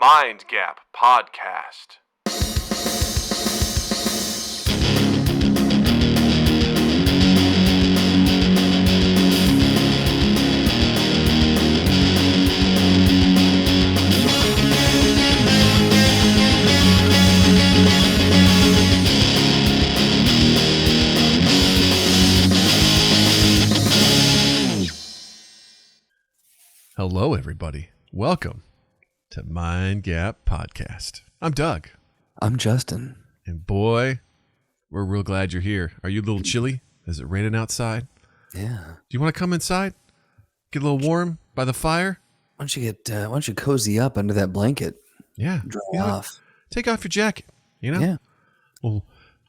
Mind Gap Podcast. Hello, everybody. Welcome to Mind Gap Podcast. I'm Doug. I'm Justin. And boy, we're real glad you're here. Are you a little chilly? Is it raining outside? Yeah. Do you want to come inside? Get a little warm by the fire? Why don't you cozy up under that blanket? Yeah. Dry off. Take off your jacket, you know? Yeah. We'll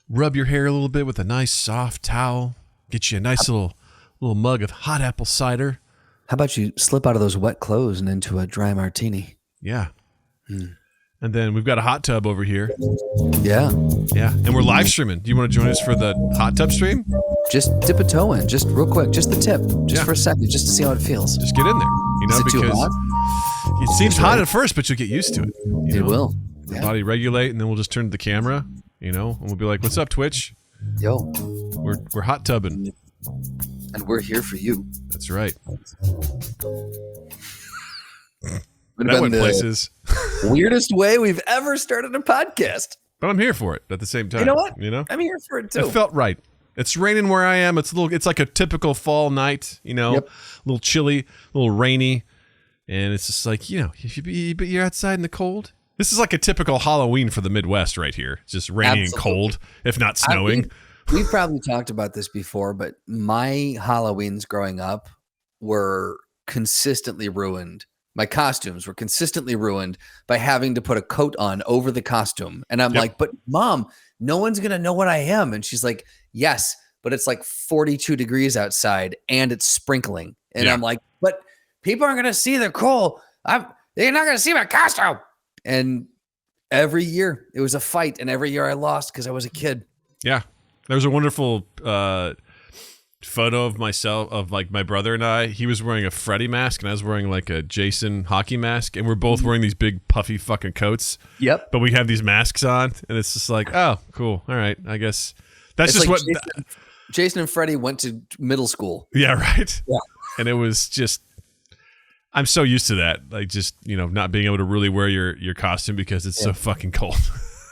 rub your hair a little bit with a nice soft towel. Get you a nice little mug of hot apple cider. How about you slip out of those wet clothes and into a dry martini? Yeah. And then we've got a hot tub over here. Yeah. Yeah. And we're live streaming. Do you want to join us for the hot tub stream? Just dip a toe in, just real quick, just the tip, just for a second, just to see how it feels. Just get in there, you know, Is it too because hot? it seems hot at first, but you'll get used to it. It will. The body regulate, and then we'll just turn to the camera, you know, and we'll be like, "What's up, Twitch? Yo. We're hot tubbing, and we're here for you." That's right. That went places. Weirdest way we've ever started a podcast. But I'm here for it at the same time. You know what? You know, I'm here for it too. It felt right. It's raining where I am. It's like a typical fall night, you know, a little chilly, a little rainy. And it's just like, you know, but you're outside in the cold. This is like a typical Halloween for the Midwest right here. It's just rainy and cold, if not snowing. We've probably talked about this before, but my Halloweens growing up were consistently ruined. My costumes were consistently ruined by having to put a coat on over the costume. And I'm like, but Mom, no one's going to know what I am. And she's like, yes, but it's like 42 degrees outside and it's sprinkling. And I'm like, but people aren't going to see the cool. They're not going to see my costume. And every year it was a fight. And every year I lost because I was a kid. Yeah. There was a wonderful photo of myself, of like my brother and I. He was wearing a Freddy mask and I was wearing like a Jason hockey mask. And we're both wearing these big puffy fucking coats. Yep. But we have these masks on and it's just like, oh, cool. All right. I guess that's just like what Jason and Freddy went to middle school. Yeah, right. Yeah. And it was just, I'm so used to that. Like just, you know, not being able to really wear your costume because it's so fucking cold.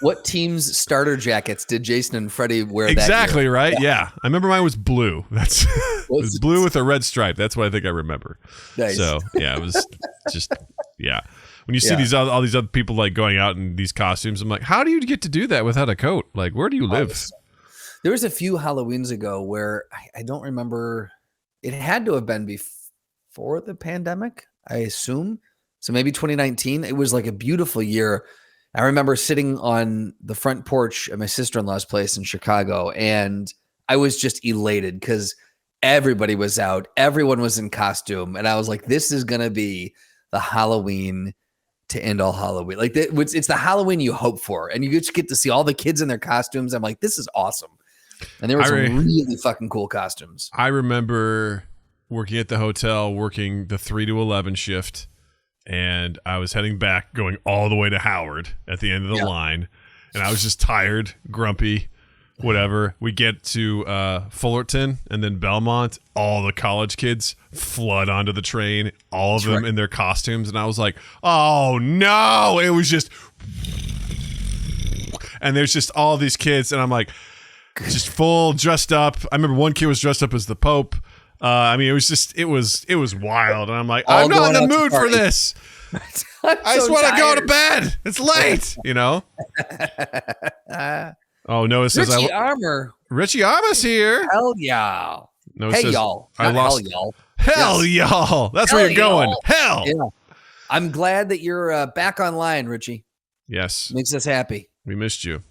What team's starter jackets did Jason and Freddy wear exactly, that year? Right? Yeah. I remember mine was blue. It was blue with a red stripe. That's what I think I remember. Nice. So, yeah, it was just, yeah. When you see all these other people like going out in these costumes, I'm like, how do you get to do that without a coat? Like, where do you live? There was a few Halloweens ago where I don't remember. It had to have been before the pandemic, I assume. So maybe 2019. It was like a beautiful year. I remember sitting on the front porch at my sister-in-law's place in Chicago, and I was just elated because everybody was out. Everyone was in costume. And I was like, this is going to be the Halloween to end all Halloween. Like it's the Halloween you hope for. And you just get to see all the kids in their costumes. I'm like, this is awesome. And there was some really fucking cool costumes. I remember working at the hotel, working the 3 to 11 shift. And I was heading back, going all the way to Howard at the end of the line. And I was just tired, grumpy, whatever. We get to Fullerton and then Belmont. All the college kids flood onto the train, all of them in their costumes. And I was like, oh, no. It was just... And there's just all these kids. And I'm like, just full dressed up. I remember one kid was dressed up as the Pope. I mean, it was wild. And I'm like, I'm not in the mood for this. I just want to go to bed. It's late, you know? Oh, Noah says, Richie Armour's here. Hell yeah. Noah hey, says, y'all. I lost. Hell, y'all. Hell, y'all. That's where you're going. Hell. Yeah. I'm glad that you're back online, Richie. Yes. Makes us happy. We missed you.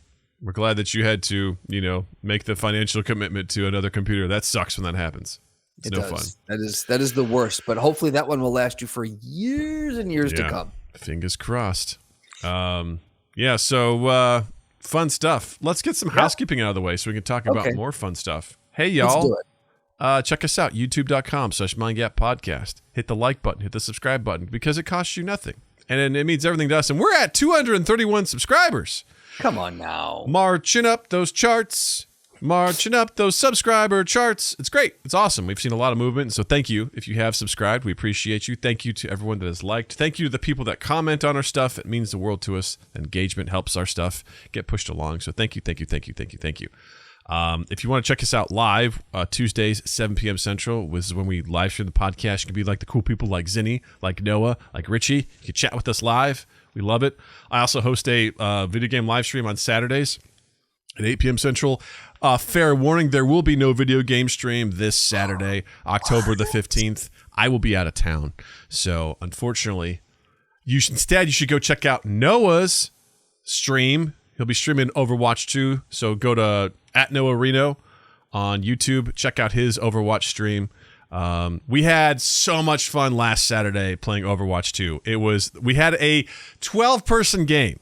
We're glad that you had to, you know, make the financial commitment to another computer. That sucks when that happens. It's no fun. That is the worst, but hopefully that one will last you for years and years to come. Fingers crossed. So fun stuff. Let's get some housekeeping out of the way so we can talk about more fun stuff. Hey, y'all. Let's do it. Check us out, youtube.com/mindgappodcast. Hit the like button, hit the subscribe button because it costs you nothing. And it means everything to us. And we're at 231 subscribers. Come on now. Marching up those charts. Marching up those subscriber charts. It's great. It's awesome. We've seen a lot of movement. So thank you if you have subscribed. We appreciate you. Thank you to everyone that has liked. Thank you to the people that comment on our stuff. It means the world to us. Engagement helps our stuff get pushed along. So thank you. If you want to check us out live, Tuesdays, 7 p.m. Central, which is when we live stream the podcast. You can be like the cool people like Zinni, like Noah, like Richie. You can chat with us live. We love it. I also host a video game live stream on Saturdays at 8 p.m. Central. Fair warning, there will be no video game stream this Saturday, October the 15th. I will be out of town. So, unfortunately, you should go check out Noah's stream. He'll be streaming Overwatch 2. So, go to @NoahReno on YouTube. Check out his Overwatch stream. We had so much fun last Saturday playing Overwatch 2. We had a 12-person game.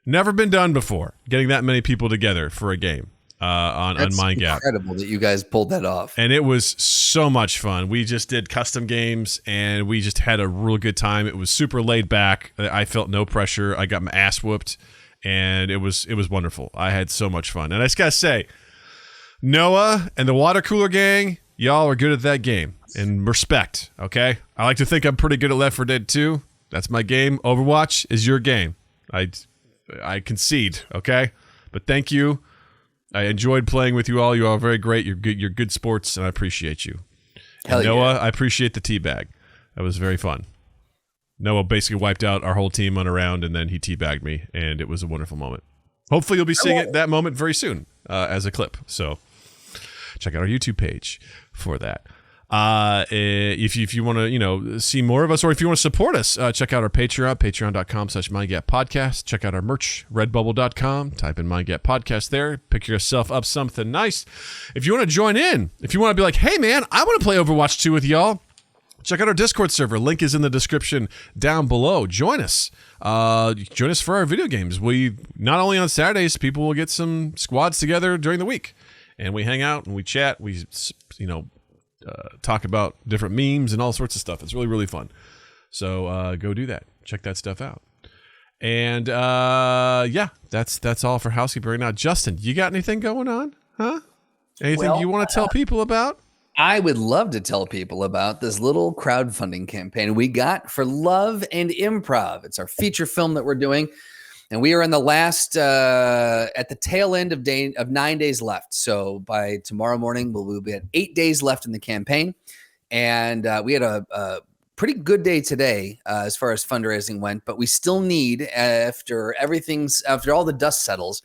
Never been done before, getting that many people together for a game on MindGap. It's incredible that you guys pulled that off. And it was so much fun. We just did custom games, and we just had a real good time. It was super laid back. I felt no pressure. I got my ass whooped, and it was wonderful. I had so much fun. And I just got to say, Noah and the Water Cooler Gang, y'all are good at that game. And respect, okay? I like to think I'm pretty good at Left 4 Dead 2. That's my game. Overwatch is your game. I concede, okay? But thank you. I enjoyed playing with you all. You all are very great. You're good sports, and I appreciate you. And Noah, I appreciate the teabag. That was very fun. Noah basically wiped out our whole team on a round, and then he teabagged me, and it was a wonderful moment. Hopefully you'll be seeing that moment very soon as a clip. So check out our YouTube page for that. If you want to see more of us, or if you want to support us, check out our patreon.com/MindGapPodcast. Check out our merch, redbubble.com. Type in MindGap Podcast there. Pick yourself up something nice. If you want to join in, if you want to be like, hey man, I want to play Overwatch 2 with y'all, check out our Discord server. Link is in the description down below. Join us. Join us for our video games. We not only on Saturdays, people will get some squads together during the week, and we hang out and we chat. We talk about different memes and all sorts of stuff. It's really, really fun. So go do that. Check that stuff out. And that's all for housekeeping right now. Justin, you got anything going on? Huh? Anything you want to tell people about? I would love to tell people about this little crowdfunding campaign we got for Love and Improv. It's our feature film that we're doing. And we are in the last, at the tail end of 9 days left. So by tomorrow morning, we'll be at 8 days left in the campaign. And we had a pretty good day today as far as fundraising went. But we still need, after all the dust settles,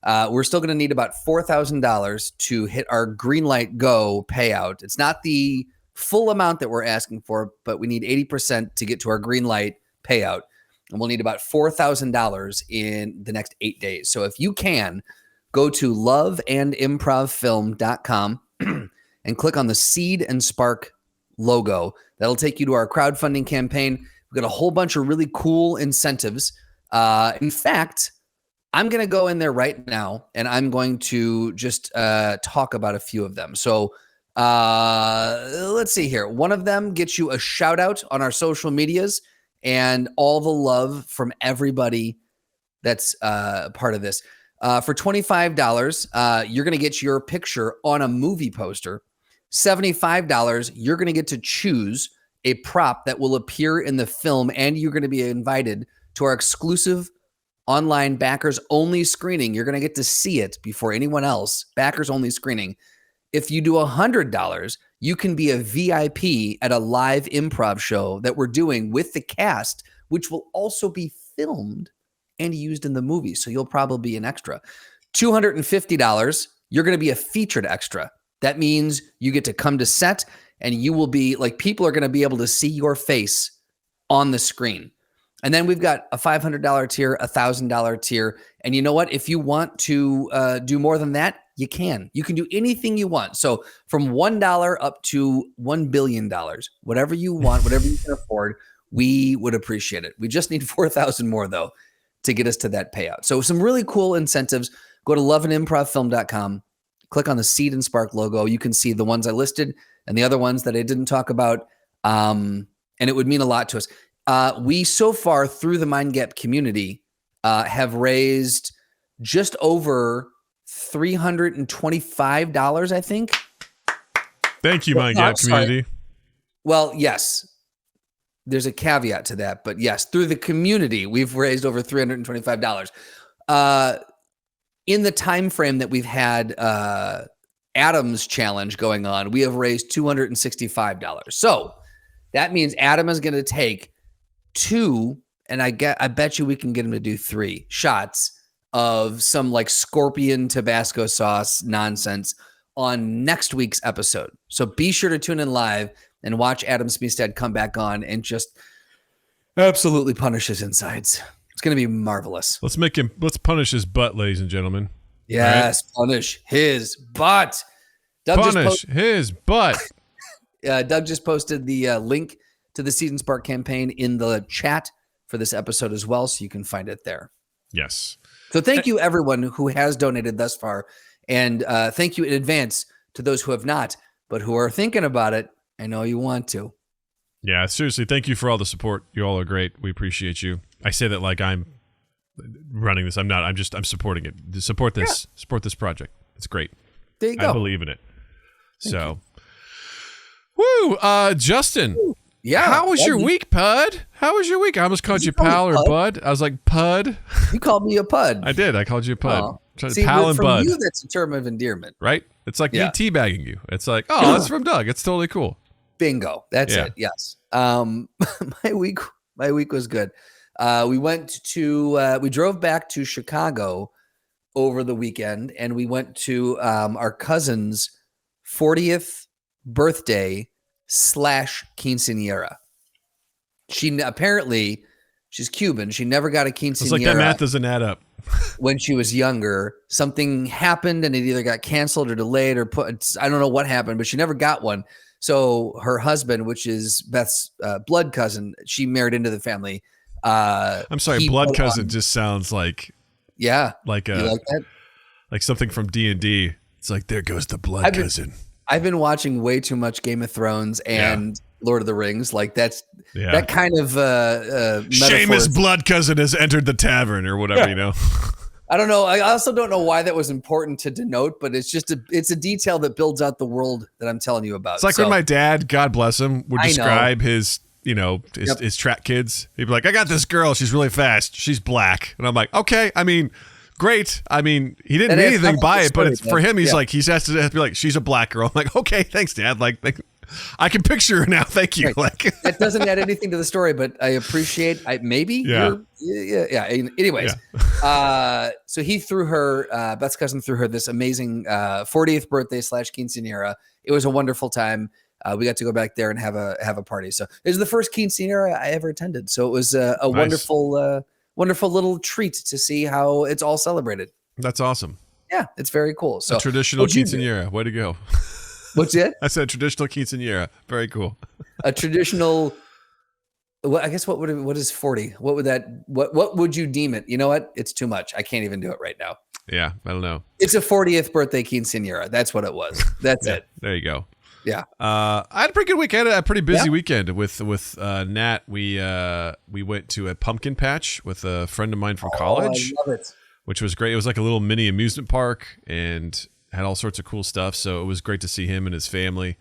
we're still going to need about $4,000 to hit our Greenlight Go payout. It's not the full amount that we're asking for, but we need 80% to get to our Greenlight payout. And we'll need about $4,000 in the next 8 days. So if you can, go to loveandimprovfilm.com and click on the Seed and Spark logo. That'll take you to our crowdfunding campaign. We've got a whole bunch of really cool incentives. In fact, I'm going to go in there right now, and I'm going to just talk about a few of them. So let's see here. One of them gets you a shout out on our social medias and all the love from everybody that's part of this. For $25, you're going to get your picture on a movie poster. $75, you're going to get to choose a prop that will appear in the film, and you're going to be invited to our exclusive online backers only screening. You're going to get to see it before anyone else. Backers only screening. If you do $100, you can be a VIP at a live improv show that we're doing with the cast, which will also be filmed and used in the movie. So you'll probably be an extra. $250, you're going to be a featured extra. That means you get to come to set, and you will be like, people are going to be able to see your face on the screen. And then we've got a $500 tier, a $1,000 tier. And you know what? If you want to do more than that, you can. You can do anything you want. So from $1 up to $1 billion, whatever you want, whatever you can afford, we would appreciate it. We just need 4,000 more, though, to get us to that payout. So some really cool incentives. Go to loveandimprovfilm.com. Click on the Seed and Spark logo. You can see the ones I listed and the other ones that I didn't talk about. And it would mean a lot to us. We so far through the Mind Gap community have raised just over $325, I think. Thank you, Mind Gap community. Well, yes, there's a caveat to that, but yes, through the community, we've raised over $325. In the time frame that we've had Adam's challenge going on, we have raised $265. So that means Adam is going to take 2, and I bet you we can get him to do 3 shots of some like scorpion Tabasco sauce nonsense on next week's episode. So be sure to tune in live and watch Adam Smeestad come back on and just absolutely punish his insides. It's going to be marvelous. Let's punish his butt, ladies and gentlemen. Yes, right? Punish his butt. Doug his butt. Doug just posted the link to the Season Spark campaign in the chat for this episode as well, so you can find it there. Yes. So thank you, everyone who has donated thus far. And thank you in advance to those who have not, but who are thinking about it. I know you want to. Yeah, seriously, thank you for all the support. You all are great. We appreciate you. I say that like I'm running this. I'm not. I'm supporting it. Support this. Yeah. Support this project. It's great. There you go. I believe in it. Thank you. Justin. Ooh. Yeah. How was your week, Pud? How was your week? I almost called you pal or bud. I was like, Pud. You called me a Pud. I did. I called you a Pud. Oh. See, pal and bud. You, that's a term of endearment. Right? It's like me teabagging you. It's like, oh, that's from Doug. It's totally cool. Bingo. That's it. Yes. My week was good. We drove back to Chicago over the weekend, and we went to our cousin's 40th birthday / quinceanera. She's Cuban. She never got a quinceanera. It's like that math doesn't add up. When she was younger, something happened and it either got canceled or delayed or I don't know what happened, but she never got one. So her husband, which is Beth's blood cousin, she married into the family. I'm sorry, blood cousin just sounds like like that? Like something from D&D. It's like, there goes the blood cousin. I've been watching way too much Game of Thrones and Lord of the Rings. Like that kind of Seamus' blood cousin has entered the tavern or whatever, you know. I don't know. I also don't know why that was important to denote, but it's just it's a detail that builds out the world that I'm telling you about. It's like when my dad, God bless him, would describe his track kids. He'd be like, I got this girl. She's really fast. She's black. And I'm like, okay. I mean, great. I mean, he didn't mean anything by it, but for him, he's like, he has to be like, she's a black girl. I'm like, okay, thanks, Dad. Like I can picture her now. Thank you. Right. Like that doesn't add anything to the story, but I appreciate. Anyways, so he threw her. Beth's cousin threw her this amazing 40th birthday / quinceanera. It was a wonderful time. We got to go back there and have a party. So it was the first quinceanera I ever attended. So it was a nice. Wonderful little treat to see how it's all celebrated. That's awesome. Yeah, it's very cool. So a traditional quinceanera. Way to go. What's it? I said traditional quinceanera. Very cool. A traditional. Well, I guess what is 40? What would you deem it? You know what? It's too much. I can't even do it right now. Yeah, I don't know. It's a 40th birthday quinceanera. That's what it was. That's it. There you go. Yeah. I had a pretty good week. I had a pretty busy weekend with Nat. We went to a pumpkin patch with a friend of mine from college. I love it. Which was great. It was like a little mini amusement park and had all sorts of cool stuff. So it was great to see him and his family,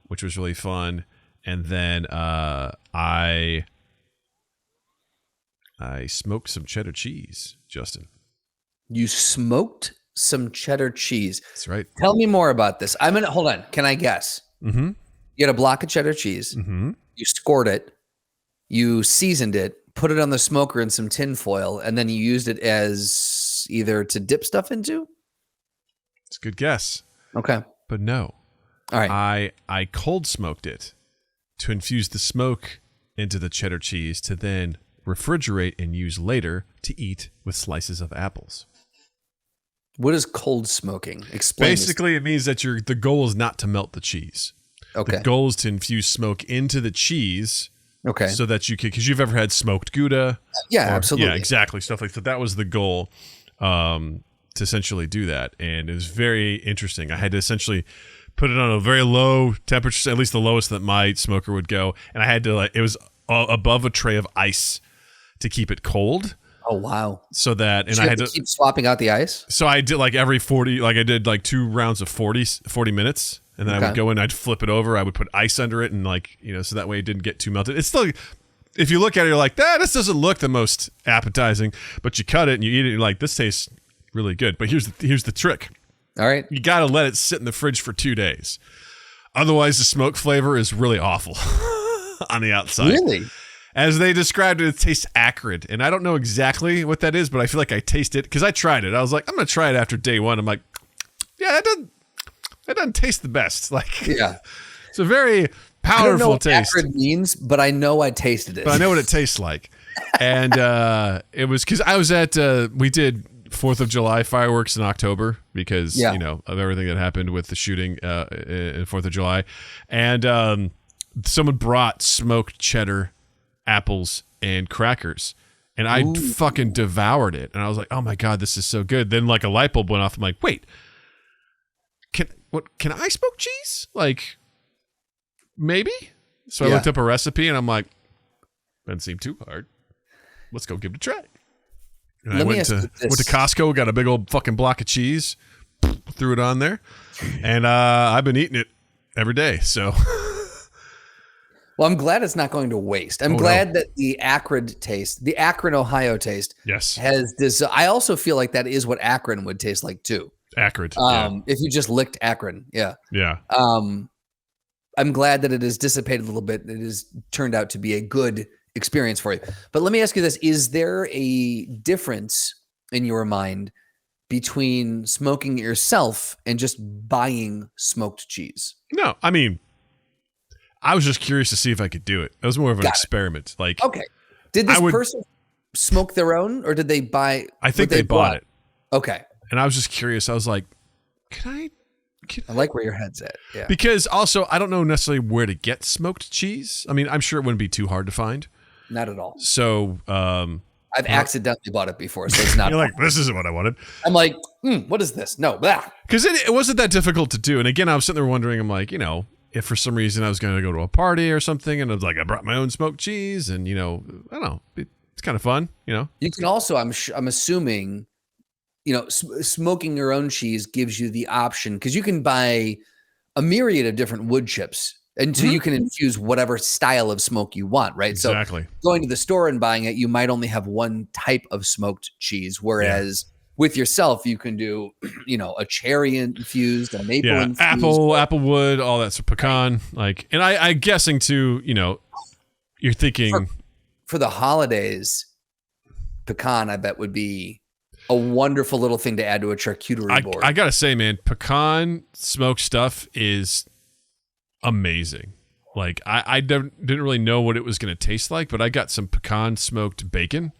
which was really fun. And then I smoked some cheddar cheese, Justin. You smoked some cheddar cheese. That's right. Tell me more about this. Hold on. Can I guess? Mm-hmm. You had a block of cheddar cheese. Mm-hmm. You scored it. You seasoned it, put it on the smoker in some tin foil, and then you used it as either to dip stuff into? It's a good guess. Okay. But no. All right. I cold smoked it to infuse the smoke into the cheddar cheese to then refrigerate and use later to eat with slices of apples. What is cold smoking? Explain. Basically, it means that the goal is not to melt the cheese. Okay. The goal is to infuse smoke into the cheese. Okay. So that you can, because you've ever had smoked Gouda. Yeah, absolutely. Yeah, exactly. Stuff like that. That was the goal to essentially do that. And it was very interesting. I had to essentially put it on a very low temperature, at least the lowest that my smoker would go. And I had to above a tray of ice to keep it cold. Oh wow! So that, and so I had to keep swapping out the ice. So I did like every 40, like I did like 2 rounds of 40 minutes, and then I would go in, I'd flip it over, I would put ice under it, and like, you know, so that way it didn't get too melted. It's still, if you look at it, you're like, this doesn't look the most appetizing, but you cut it and you eat it, and you're like, this tastes really good. But here's the trick. All right, you got to let it sit in the fridge for 2 days. Otherwise, the smoke flavor is really awful on the outside. Really? As they described it, it tastes acrid. And I don't know exactly what that is, but I feel like I taste it because I tried it. I was like, I'm going to try it after day 1. I'm like, yeah, that doesn't taste the best. Like, yeah, it's a very powerful I don't know what taste. acrid means, but I know I tasted it. But I know what it tastes like. And it was because I was at, we did 4th of July fireworks in October because, you know, of everything that happened with the shooting in 4th of July. And someone brought smoked cheddar apples and crackers, and I fucking devoured it, and I was like, oh my god, this is so good. Then like a light bulb went off. I'm like, wait, can I smoke cheese? Like, maybe. So I looked up a recipe, and I'm like, doesn't seem too hard, let's go give it a try. And I went to Costco, got a big old fucking block of cheese, threw it on there, and I've been eating it every day. So well, I'm glad it's not going to waste. I'm glad that the acrid taste, the Akron, Ohio taste, has this. I also feel like that is what Akron would taste like too. Acrid. If you just licked Akron. Yeah. Yeah. I'm glad that it has dissipated a little bit. It has turned out to be a good experience for you. But let me ask you this. Is there a difference in your mind between smoking it yourself and just buying smoked cheese? No, I mean, I was just curious to see if I could do it. It was more of an experiment. Like, okay, did this person smoke their own, or did they buy? I think they bought it. Okay, and I was just curious. I was like, can I like where your head's at. Yeah, because also I don't know necessarily where to get smoked cheese. I mean, I'm sure it wouldn't be too hard to find. Not at all. So, I've accidentally bought it before, so it's not. You're like, this isn't what I wanted. I'm like, what is this? No, because it wasn't that difficult to do. And again, I was sitting there wondering. I'm like, you know, if for some reason I was going to go to a party or something, and I was like, I brought my own smoked cheese, and you know, I don't know, it's kind of fun, you know. You can also, I'm assuming, you know, smoking your own cheese gives you the option because you can buy a myriad of different wood chips, and so you can infuse whatever style of smoke you want, right? Exactly. So going to the store and buying it, you might only have one type of smoked cheese, whereas with yourself, you can do, you know, a cherry infused, a maple infused, applewood, all that, so pecan, like, and I'm guessing too, you know, you're thinking for the holidays, pecan, I bet would be a wonderful little thing to add to a charcuterie board. I gotta say, man, pecan smoked stuff is amazing. Like, I didn't really know what it was going to taste like, but I got some pecan smoked bacon.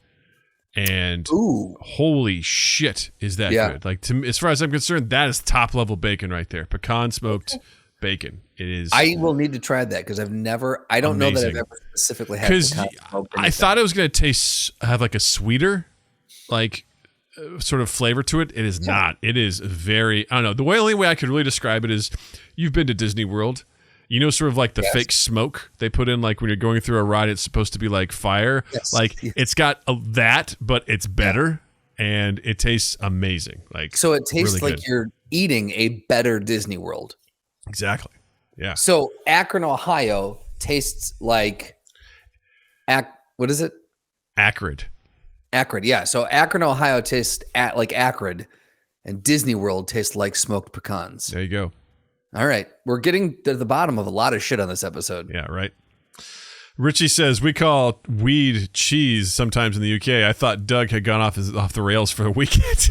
And holy shit, is that good? Like, as far as I'm concerned, that is top level bacon right there. Pecan smoked bacon. It is. I will need to try that because I don't know that I've ever specifically had pecan smoked. I thought it was going to have like a sweeter, like, sort of flavor to it. It is not. It is very, I don't know. The only way I could really describe it is, you've been to Disney World. You know, sort of like the fake smoke they put in, like when you're going through a ride, it's supposed to be like fire. Yes. Like it's got that, but it's better and it tastes amazing. Like, so it tastes really like good. You're eating a better Disney World. Exactly. Yeah. So Akron, Ohio tastes like what is it? Acrid. Acrid. Yeah. So Akron, Ohio tastes like acrid, and Disney World tastes like smoked pecans. There you go. All right. We're getting to the bottom of a lot of shit on this episode. Yeah, right. Richie says, we call weed cheese sometimes in the UK. I thought Doug had gone off the rails for the weekend.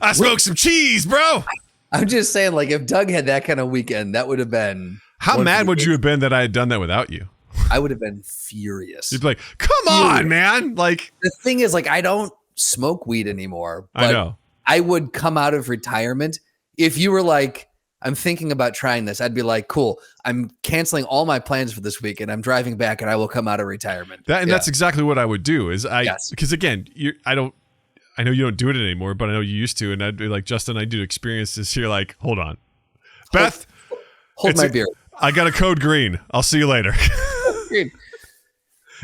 I smoked some cheese, bro. I'm just saying, like, if Doug had that kind of weekend, that would have been... How mad would you have been that I had done that without you? I would have been furious. You'd be like, come on, man. Like, the thing is, like, I don't smoke weed anymore. But I know. I would come out of retirement. If you were like, I'm thinking about trying this, I'd be like, cool, I'm canceling all my plans for this week and I'm driving back and I will come out of retirement. That's exactly what I would do because again, I know you don't do it anymore, but I know you used to. And I'd be like, Justin, I do experience this. You're like, hold on, Beth, hold my beer. I got a code green. I'll see you later.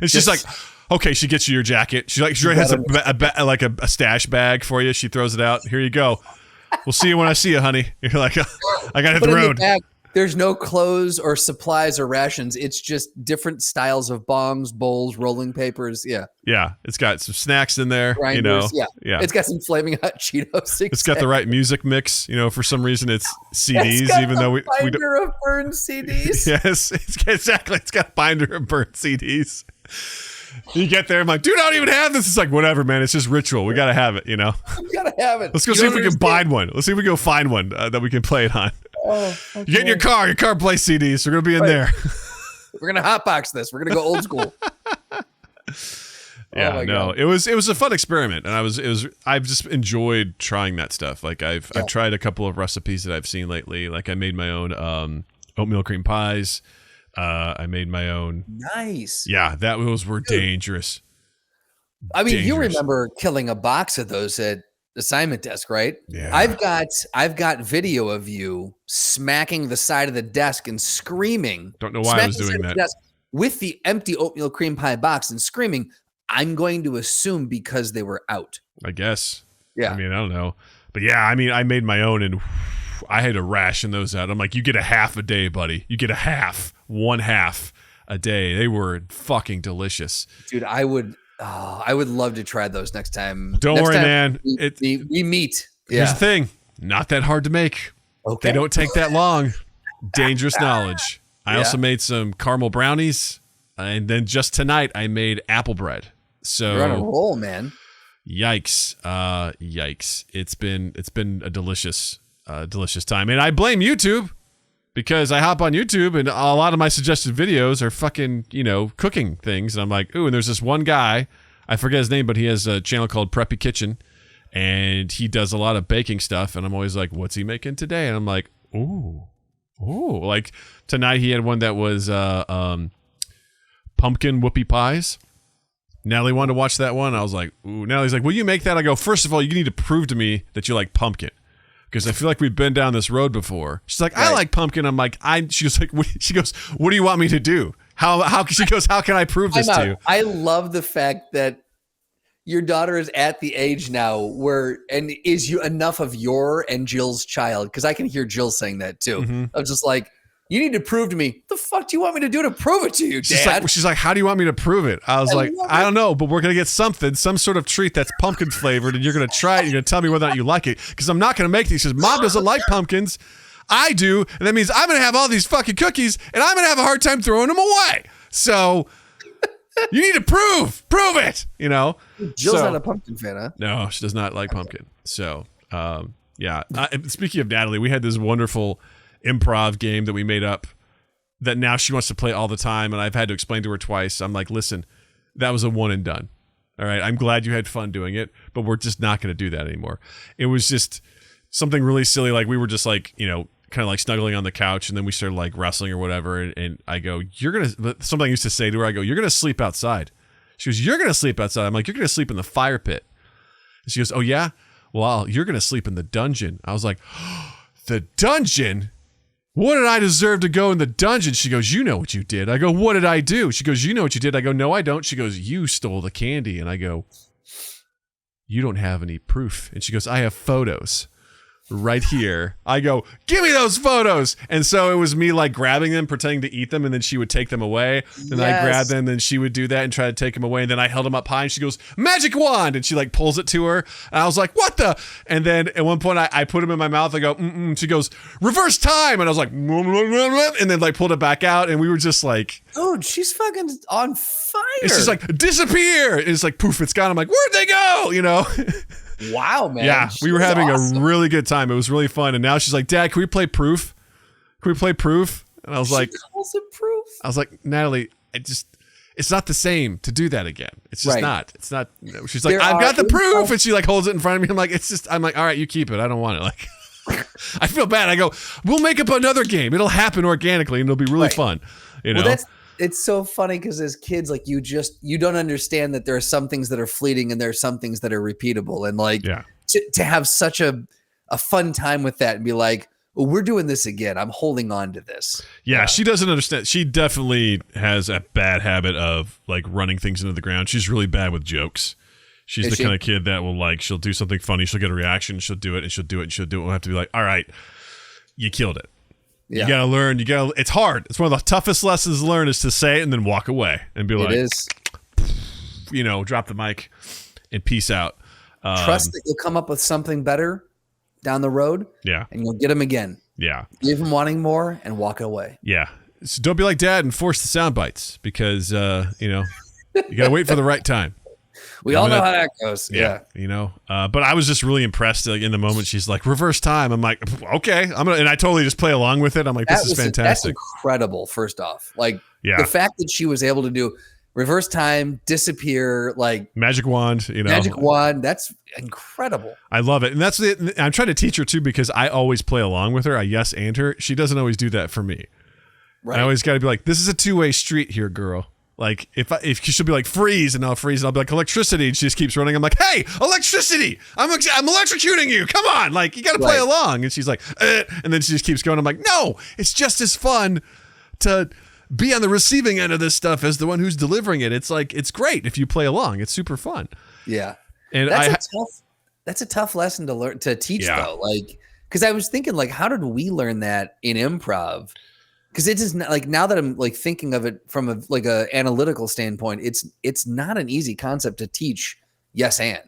And she's like, okay, she gets you your jacket. She already has a stash bag for you. She throws it out. Here you go. We'll see you when I see you, honey. You're like, I got to hit the road. There's no clothes or supplies or rations. It's just different styles of bongs, bowls, rolling papers. Yeah. Yeah. It's got some snacks in there. Grinders, Yeah. It's got some Flaming Hot Cheetos. It's got the right music mix. For some reason it's CDs, even though we binder of burned CDs. Yes, exactly. It's got a binder of burnt CDs. You get there, I'm like, dude, I don't even have this. It's like, whatever, man. It's just ritual. We got to have it, We got to have it. Let's go see if we can find one. Let's see if we can go find one that we can play it on. Oh, okay. You get in your car plays CDs. We're going to be in there. We're going to hotbox this. We're going to go old school. Yeah, God. It was a fun experiment. And I've just enjoyed trying that stuff. Like I've tried a couple of recipes that I've seen lately. Like I made my own oatmeal cream pies. I made my own. Nice. Yeah, those were dangerous. I mean, you remember killing a box of those at assignment desk, right? Yeah. I've got video of you smacking the side of the desk and screaming. Don't know why I was doing that. With the empty oatmeal cream pie box and screaming. I'm going to assume because they were out. I guess. Yeah. I mean, I don't know. But yeah, I mean, I made my own and I had to ration those out. I'm like, you get a half a day, buddy. You get one half a day. They were fucking delicious. Dude, I would love to try those next time. Don't worry, man. We meet. Here's the thing. Not that hard to make. Okay. They don't take that long. Dangerous knowledge. I also made some caramel brownies. And then just tonight, I made apple bread. So you're on a roll, man. Yikes. It's been a delicious time. And I blame YouTube because I hop on YouTube and a lot of my suggested videos are fucking, cooking things. And I'm like, ooh, and there's this one guy, I forget his name, but he has a channel called Preppy Kitchen and he does a lot of baking stuff. And I'm always like, what's he making today? And I'm like, ooh, like tonight he had one that was, pumpkin whoopie pies. Natalie wanted to watch that one. I was like, ooh. Natalie's like, will you make that? I go, first of all, you need to prove to me that you like pumpkin. Because I feel like we've been down this road before. She's like, I like pumpkin. I'm like, she goes, what do you want me to do? She goes, how can I prove this to you? I love the fact that your daughter is at the age now is you enough of your and Jill's child? Because I can hear Jill saying that too. Mm-hmm. I'm just like, you need to prove to me. The fuck do you want me to do to prove it to you, Dad? She's like, how do you want me to prove it? I was like, I don't know, but we're going to get some sort of treat that's pumpkin flavored, and you're going to try it. You're going to tell me whether or not you like it, because I'm not going to make these, because Mom doesn't like pumpkins. I do, and that means I'm going to have all these fucking cookies, and I'm going to have a hard time throwing them away. So you need to prove it, Jill's not a pumpkin fan, huh? No, she does not like pumpkin. So, yeah. Speaking of Natalie, we had this wonderful improv game that we made up that now she wants to play all the time, and I've had to explain to her twice. I'm like, listen, that was a one and done. All right, I'm glad you had fun doing it, but we're just not going to do that anymore. It was just something really silly. Like we were just like, kind of like snuggling on the couch, and then we started like wrestling or whatever. And I go, something I used to say to her, I go, you're going to sleep outside. She goes, you're going to sleep outside. I'm like, you're going to sleep in the fire pit. And she goes, oh yeah? Well, you're going to sleep in the dungeon. I was like, oh, the dungeon? What did I deserve to go in the dungeon? She goes, you know what you did. I go, what did I do? She goes, you know what you did. I go, no, I don't. She goes, you stole the candy. And I go, you don't have any proof. And she goes, I have photos right here. I go, give me those photos. And so it was me like grabbing them, pretending to eat them, and then she would take them away. Then I grabbed them, then she would do that and try to take them away. And then I held them up high, and she goes, magic wand. And she like pulls it to her. And I was like, what the? And then at one point I put them in my mouth. I go, mm-mm. She goes, reverse time. And I was like, and then like pulled it back out. And we were just like, dude, she's fucking on fire. It's just like, disappear. And it's like, poof, it's gone. I'm like, where'd they go? Wow, man. Yeah, we were having a really good time. It was really fun. And now she's like, Dad, can we play proof? And I was like, calls it proof. I was like, Natalie, it's not the same to do that again. It's just not. It's not. She's like, I've got the proof. And she like holds it in front of me. I'm like, all right, you keep it. I don't want it. Like, I feel bad. I go, we'll make up another game. It'll happen organically and it'll be really fun. Well, it's so funny because as kids, like you don't understand that there are some things that are fleeting and there are some things that are repeatable. And like to have such a fun time with that and be like, oh, we're doing this again. I'm holding on to this. Yeah, she doesn't understand. She definitely has a bad habit of like running things into the ground. She's really bad with jokes. She's the kind of kid that will like, she'll do something funny, she'll get a reaction, she'll do it, and she'll do it, and she'll do it. We'll have to be like, all right, you killed it. Yeah. You gotta learn. It's hard. It's one of the toughest lessons to learn is to say it and then walk away and be like, it is. Drop the mic and peace out. Trust that you'll come up with something better down the road. Yeah. And you'll get them again. Yeah. Leave them wanting more and walk away. Yeah. So don't be like dad and force the sound bites because, you gotta wait for the right time. We all know how that goes. Yeah. But I was just really impressed. Like in the moment, she's like, reverse time. I'm like, okay, and I totally just play along with it. I'm like, this is fantastic. That's incredible. First off, like the fact that she was able to do reverse time, disappear, like magic wand, magic wand. That's incredible. I love it. And that's it. I'm trying to teach her too, because I always play along with her. I yes and her. She doesn't always do that for me. Right. I always got to be like, this is a two-way street here, girl. Like if she'll be like freeze and I'll freeze and I'll be like electricity and she just keeps running. I'm like, hey, electricity! I'm electrocuting you. Come on, like you got to play along. And she's like, and then she just keeps going. I'm like, no, it's just as fun to be on the receiving end of this stuff as the one who's delivering it. It's like it's great if you play along. It's super fun. Yeah, and that's a tough lesson to teach though. Like because I was thinking like, how did we learn that in improv? Because it is not like now that I'm like thinking of it from a analytical standpoint, it's not an easy concept to teach. Yes, and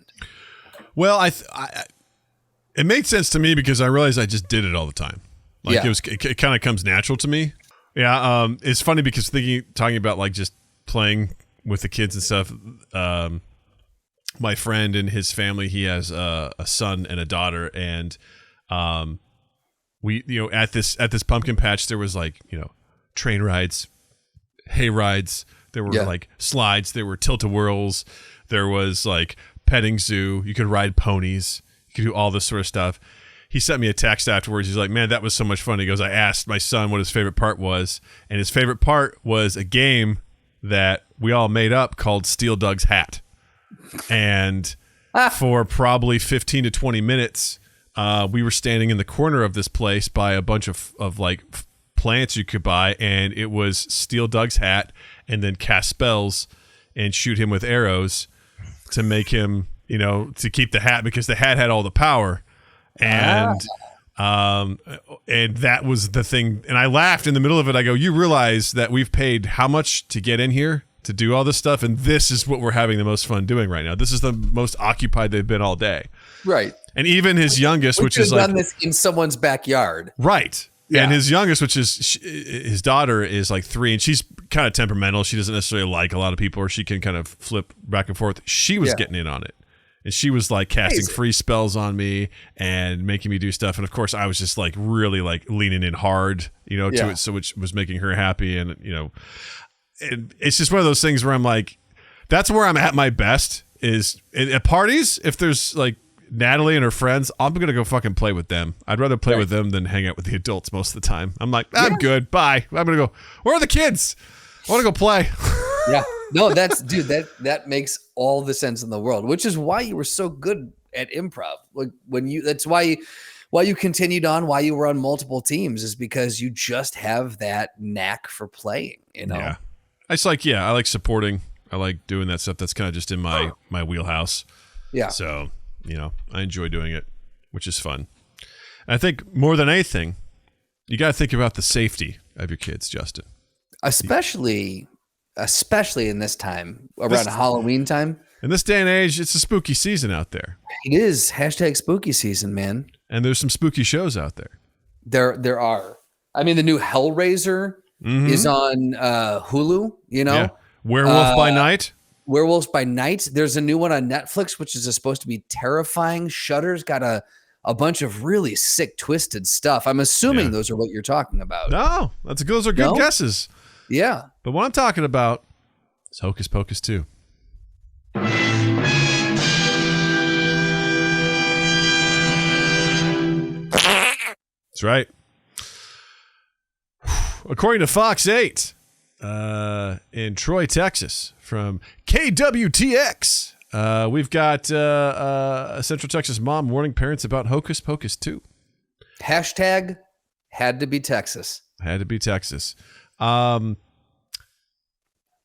well, it made sense to me because I realized I just did it all the time. Like it kind of comes natural to me. Yeah, it's funny because talking about like just playing with the kids and stuff. My friend and his family, he has a son and a daughter, and we, at this pumpkin patch, there was like, train rides, hay rides. There were like slides. There were tilt-a-whirls. There was like petting zoo. You could ride ponies. You could do all this sort of stuff. He sent me a text afterwards. He's like, man, that was so much fun. He goes, I asked my son what his favorite part was. And his favorite part was a game that we all made up called Steal Doug's Hat. And for probably 15 to 20 minutes, we were standing in the corner of this place by a bunch of like plants you could buy, and it was steal Doug's hat and then cast spells and shoot him with arrows to make him, to keep the hat because the hat had all the power. And and that was the thing. And I laughed in the middle of it. I go, you realize that we've paid how much to get in here to do all this stuff, and this is what we're having the most fun doing right now. This is the most occupied they've been all day. Right. And even his youngest, which is like done this in someone's backyard. Right. Yeah. And his youngest, which is his daughter, is like 3, and she's kind of temperamental. She doesn't necessarily like a lot of people, or she can kind of flip back and forth. She was getting in on it. And she was like casting free spells on me and making me do stuff. And of course, I was just like really like leaning in hard, to it. So which was making her happy. And, it's just one of those things where I'm like, that's where I'm at my best is at parties. If there's like Natalie and her friends, I'm going to go fucking play with them. I'd rather play with them than hang out with the adults most of the time. I'm like, I'm good. Bye. I'm going to go, where are the kids? I want to go play. Yeah. No, that makes all the sense in the world, which is why you were so good at improv. Like that's why you continued on, why you were on multiple teams, is because you just have that knack for playing, Yeah. It's like, I like supporting. I like doing that stuff. That's kind of just in my wheelhouse. Yeah. So, I enjoy doing it, which is fun. And I think more than anything, you got to think about the safety of your kids, Justin. Especially in this time, around Halloween time. In this day and age, it's a spooky season out there. It is. #spooky season, man. And there's some spooky shows out there. There are. I mean, the new Hellraiser is on Hulu, Yeah. Werewolf by Night. Werewolves by Night. There's a new one on Netflix, which is supposed to be terrifying. Shudder's got a bunch of really sick, twisted stuff. I'm assuming those are what you're talking about. No, those are good guesses. Yeah. But what I'm talking about is Hocus Pocus 2. That's right. According to Fox 8, in Troy, Texas, from KWTX, we've got a Central Texas mom warning parents about Hocus Pocus 2. # Had to be Texas. Had to be Texas.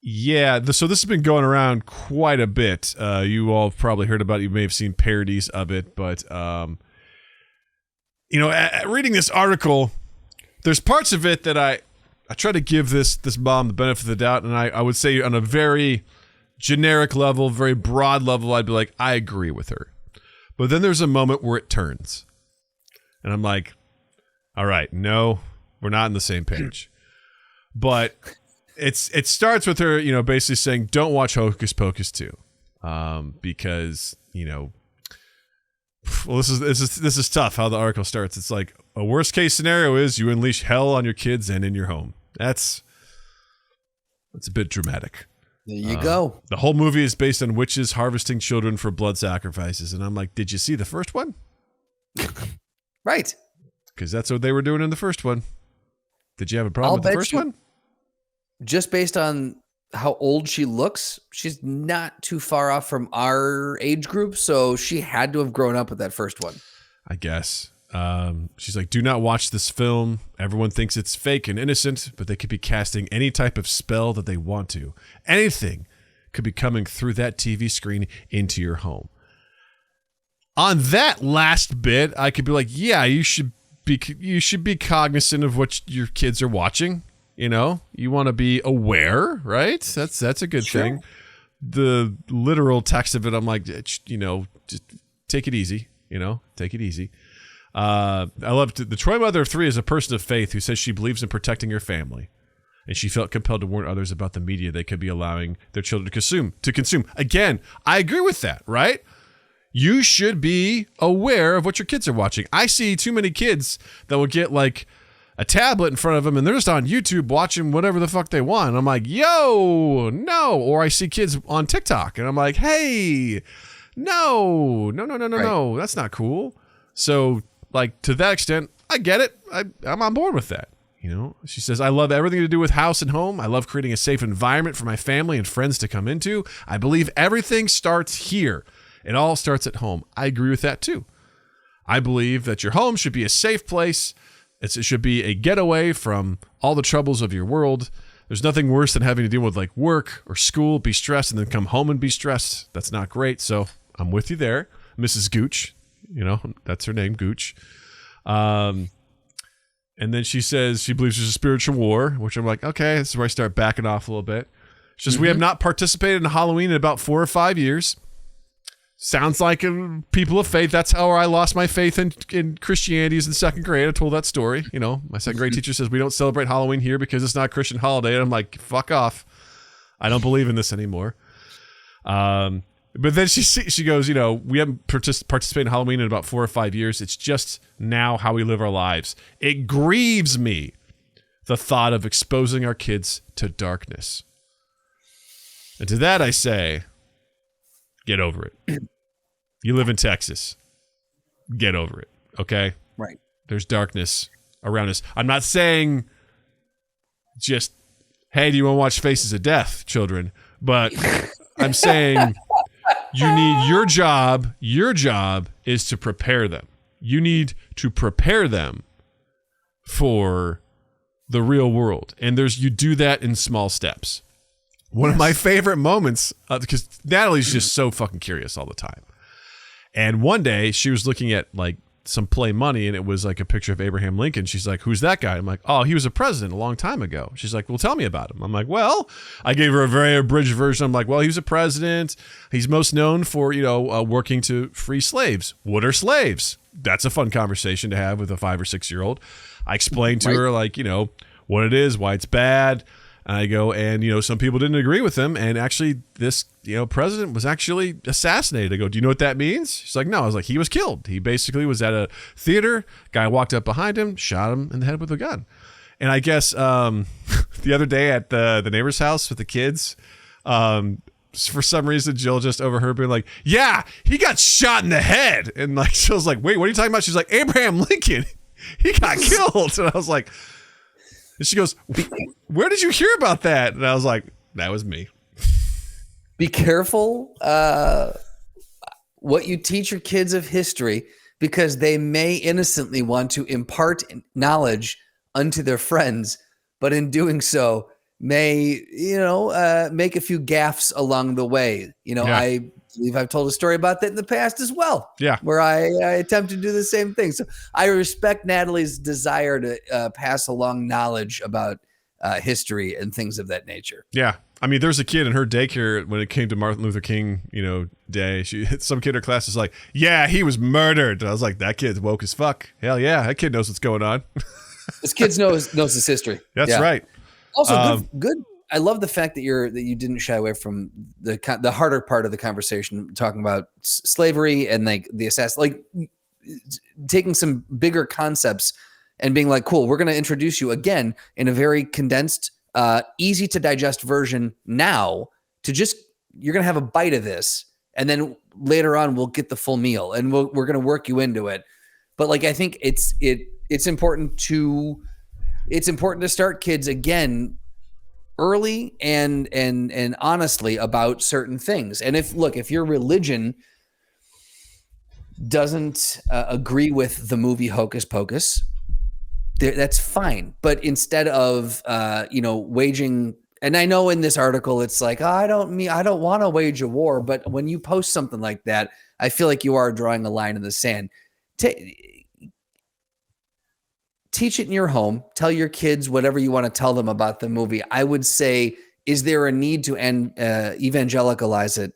Yeah, so this has been going around quite a bit. You all have probably heard about it. You may have seen parodies of it, but reading this article, there's parts of it that I try to give this mom the benefit of the doubt, and I would say on a very generic level, very broad level, I'd be like, I agree with her. But then there's a moment where it turns, and I'm like, all right, no, we're not on the same page. But it starts with her, basically saying, don't watch Hocus Pocus 2, because well, this is tough. How the article starts, it's like a worst case scenario is you unleash hell on your kids and in your home. That's a bit dramatic. There you go. The whole movie is based on witches harvesting children for blood sacrifices, and I'm like, did you see the first one? Right. Because that's what they were doing in the first one. Did you have a problem with the first one? Just based on how old she looks, she's not too far off from our age group, so she had to have grown up with that first one. I guess. She's like, do not watch this film. Everyone thinks it's fake and innocent, but they could be casting any type of spell that they want to. Anything could be coming through that TV screen into your home. On that last bit, I could be like, yeah, you should be cognizant of what your kids are watching. You want to be aware, right? That's a good thing. The literal text of it, I'm like, just take it easy. Take it easy. I love the Troy mother of 3 is a person of faith who says she believes in protecting her family, and she felt compelled to warn others about the media they could be allowing their children to consume. Again, I agree with that, right? You should be aware of what your kids are watching. I see too many kids that will get like a tablet in front of them and they're just on YouTube watching whatever the fuck they want. I'm like, yo, no. Or I see kids on TikTok and I'm like, hey, no, that's not cool. So like to that extent, I get it. I'm on board with that. She says, I love everything to do with house and home. I love creating a safe environment for my family and friends to come into. I believe everything starts here. It all starts at home. I agree with that too. I believe that your home should be a safe place. It should be a getaway from all the troubles of your world. There's nothing worse than having to deal with like work or school, be stressed, and then come home and be stressed. That's not great. So I'm with you there, Mrs. Gooch. That's her name, Gooch. And then she says she believes there's a spiritual war, which I'm like, okay, this is where I start backing off a little bit. She says, we have not participated in Halloween in about 4 or 5 years. Sounds like people of faith. That's how I lost my faith in Christianity is in 2nd grade. I told that story. My 2nd grade teacher says we don't celebrate Halloween here because it's not a Christian holiday. And I'm like, fuck off. I don't believe in this anymore. But then she goes, we haven't participated in Halloween in about 4 or 5 years. It's just now how we live our lives. It grieves me, the thought of exposing our kids to darkness. And to that I say, get over it. You live in Texas. Get over it. Okay? Right. There's darkness around us. I'm not saying just, hey, do you want to watch Faces of Death, children? But I'm saying you need your job is to prepare them. You need to prepare them for the real world. And you do that in small steps. One of my favorite moments, because Natalie's just so fucking curious all the time. And one day she was looking at like some Play Money and it was like a picture of Abraham Lincoln. She's like, who's that guy? I'm like, oh, he was a president a long time ago. She's like, well, tell me about him. I'm like, well, I gave her a very abridged version. I'm like, well, he was a president. He's most known for, working to free slaves. What are slaves? That's a fun conversation to have with a 5 or 6 year old. I explained to her like, what it is, why it's bad. And I go, and, some people didn't agree with him. And actually this, president was actually assassinated. I go, do you know what that means? She's like, no. I was like, he was killed. He basically was at a theater. Guy walked up behind him, shot him in the head with a gun. And I guess the other day at the neighbor's house with the kids, for some reason, Jill just overheard being like, yeah, he got shot in the head. And like, Jill's like, wait, what are you talking about? She's like, Abraham Lincoln, he got killed. And I was like, and she goes, where did you hear about that? And I was like, that was me. Be careful what you teach your kids of history, because they may innocently want to impart knowledge unto their friends, but in doing so may, make a few gaffes along the way. I believe I've told a story about that in the past as well. Yeah. Where I attempt to do the same thing. So I respect Natalie's desire to pass along knowledge about history and things of that nature. Yeah. I mean, there's a kid in her daycare when it came to Martin Luther King, day. Some kid in her class was like, "Yeah, he was murdered." And I was like, "That kid's woke as fuck. Hell yeah, that kid knows what's going on." This kid knows his history. That's right. Also, good. I love the fact that you didn't shy away from the harder part of the conversation, talking about slavery and like the assassin, like taking some bigger concepts and being like, "Cool, we're going to introduce you again in a very condensed, easy to digest version now. You're going to have a bite of this, and then later on we'll get the full meal, and we're going to work you into it." But like, I think it's important to start kids again early and honestly about certain things. And if your religion doesn't agree with the movie Hocus Pocus, that's fine. But instead of waging, and I know in this article it's like, I don't want to wage a war, but when you post something like that, I feel like you are drawing a line in the sand. Teach it in your home. Tell your kids whatever you want to tell them about the movie. I would say, is there a need to evangelize it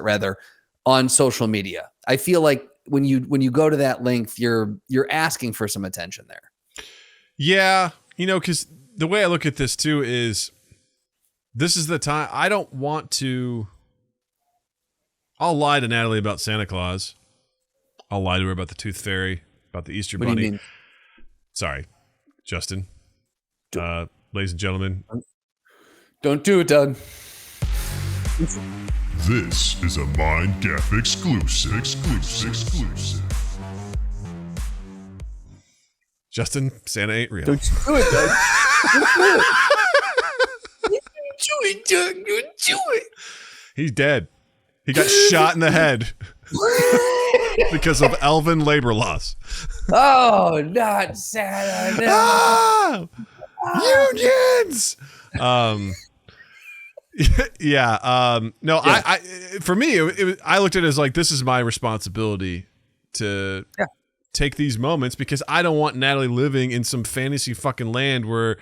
rather on social media? I feel like when you go to that length, you're asking for some attention there. Yeah, because the way I look at this too is, this is the time. I don't want to. I'll lie to Natalie about Santa Claus. I'll lie to her about the Tooth Fairy, about the Easter Bunny. What do you mean? Sorry, Justin. Ladies and gentlemen. Don't do it, Doug. This is a Mind Gap exclusive. Justin, Santa ain't real. Don't you do it, Doug. Don't do it, Doug. Don't do it. He's dead. He got shot in the head because of elven labor laws. Oh, not Santa. No. Unions. Yeah. No, yeah. I for me, I looked at it as like, this is my responsibility to take these moments, because I don't want Natalie living in some fantasy fucking land where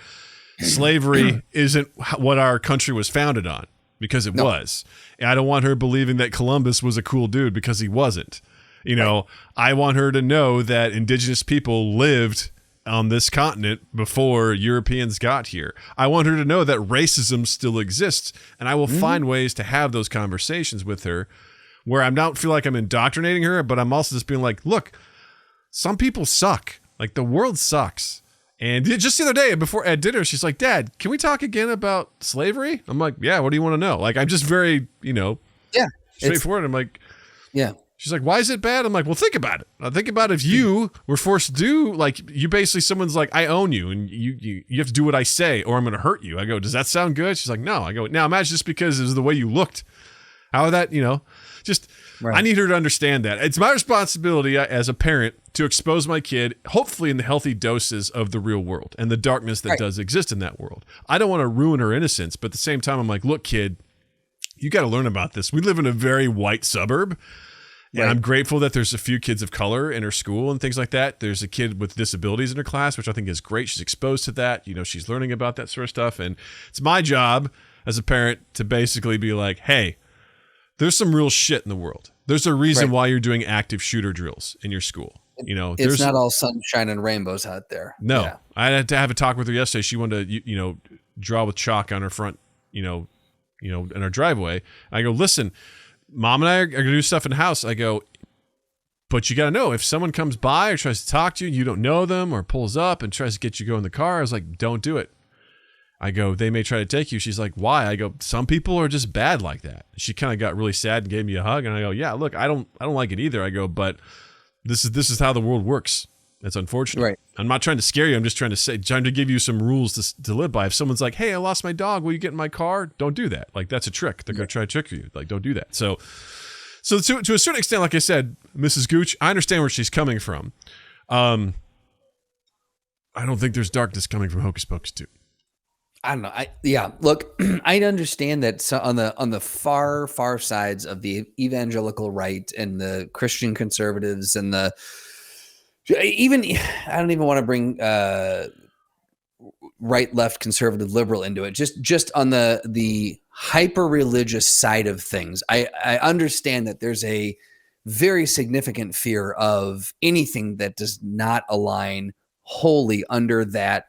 slavery isn't what our country was founded on, because it was. And I don't want her believing that Columbus was a cool dude, because he wasn't. I want her to know that indigenous people lived on this continent before Europeans got here. I want her to know that racism still exists, and I will find ways to have those conversations with her where I don't feel like I'm indoctrinating her, but I'm also just being like, look, some people suck. Like, the world sucks. And just the other day at dinner, she's like, "Dad, can we talk again about slavery?" I'm like, "Yeah, what do you want to know?" Like, I'm just very, straightforward. I'm like, yeah. She's like, "Why is it bad?" I'm like, "Well, think about it. Think about if you were forced to do, like, you basically, someone's like, I own you, and you have to do what I say, or I'm going to hurt you." I go, "Does that sound good?" She's like, "No." I go, "Now imagine just because it was the way you looked. How that, just." Right. I need her to understand that. It's my responsibility as a parent to expose my kid, hopefully in the healthy doses of the real world and the darkness that does exist in that world. I don't want to ruin her innocence, but at the same time, I'm like, look, kid, you got to learn about this. We live in a very white suburb, and I'm grateful that there's a few kids of color in her school and things like that. There's a kid with disabilities in her class, which I think is great. She's exposed to that. She's learning about that sort of stuff. And it's my job as a parent to basically be like, hey, there's some real shit in the world. There's a reason why you're doing active shooter drills in your school. It's not all sunshine and rainbows out there. No, yeah. I had to have a talk with her yesterday. She wanted to, draw with chalk on her front, in our driveway. I go, "Listen, Mom and I are going to do stuff in the house." I go, "But you got to know, if someone comes by or tries to talk to you, you don't know them, or pulls up and tries to get you to go in the car." I was like, "Don't do it." I go, "They may try to take you." She's like, "Why?" I go, "Some people are just bad like that." She kind of got really sad and gave me a hug, and I go, "Yeah, look, I don't like it either." I go, "But this is how the world works. It's unfortunate. Right. I'm not trying to scare you. I'm just trying to give you some rules to live by. If someone's like, 'Hey, I lost my dog. Will you get in my car?' Don't do that. Like, that's a trick. They're going to try to trick you. Like, don't do that." So So to a certain extent, like I said, Mrs. Gooch, I understand where she's coming from. I don't think there's darkness coming from Hocus Pocus 2. I don't know. Look, I understand that on the far sides of the evangelical right and the Christian conservatives and I don't even want to bring right, left, conservative, liberal into it. Just on the hyper religious side of things, I understand that there's a very significant fear of anything that does not align wholly under that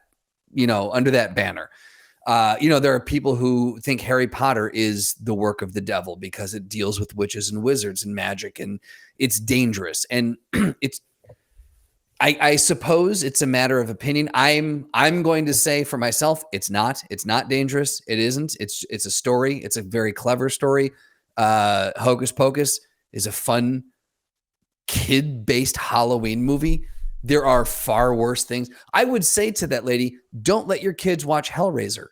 banner. There are people who think Harry Potter is the work of the devil because it deals with witches and wizards and magic, and it's dangerous. And I suppose it's a matter of opinion. I'm going to say for myself, it's not dangerous. It isn't. It's a story. It's a very clever story. Hocus Pocus is a fun kid-based Halloween movie. There are far worse things. I would say to that lady, don't let your kids watch Hellraiser.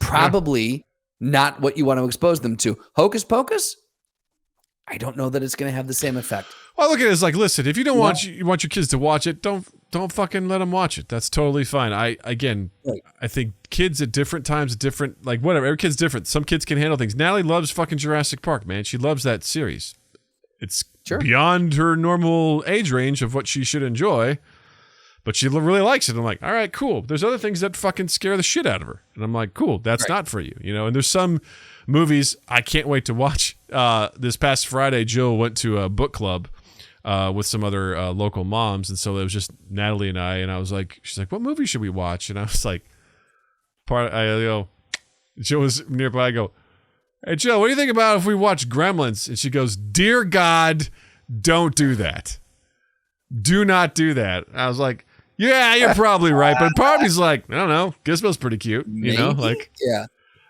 Probably not what you want to expose them to. Hocus Pocus, I don't know that it's going to have the same effect. Well, I look at it as like, listen, if you don't want your kids to watch it, don't fucking let them watch it. That's totally fine. I think kids at different times, like whatever, every kid's different. Some kids can handle things. Natalie loves fucking Jurassic Park, man. She loves that series. It's beyond her normal age range of what she should enjoy, but she really likes it. I'm like, all right, cool. There's other things that fucking scare the shit out of her. And I'm like, cool, that's not for you. And there's some movies I can't wait to watch. This past Friday, Jill went to a book club with some other local moms. And so it was just Natalie and I was like, she's like, what movie should we watch? And I was like, Jill was nearby. I go, hey, Jill, what do you think about if we watch Gremlins? And she goes, dear God, don't do that. Do not do that. I was like, yeah, you're probably right. But part of me's like, I don't know. Gizmo's pretty cute, Yeah.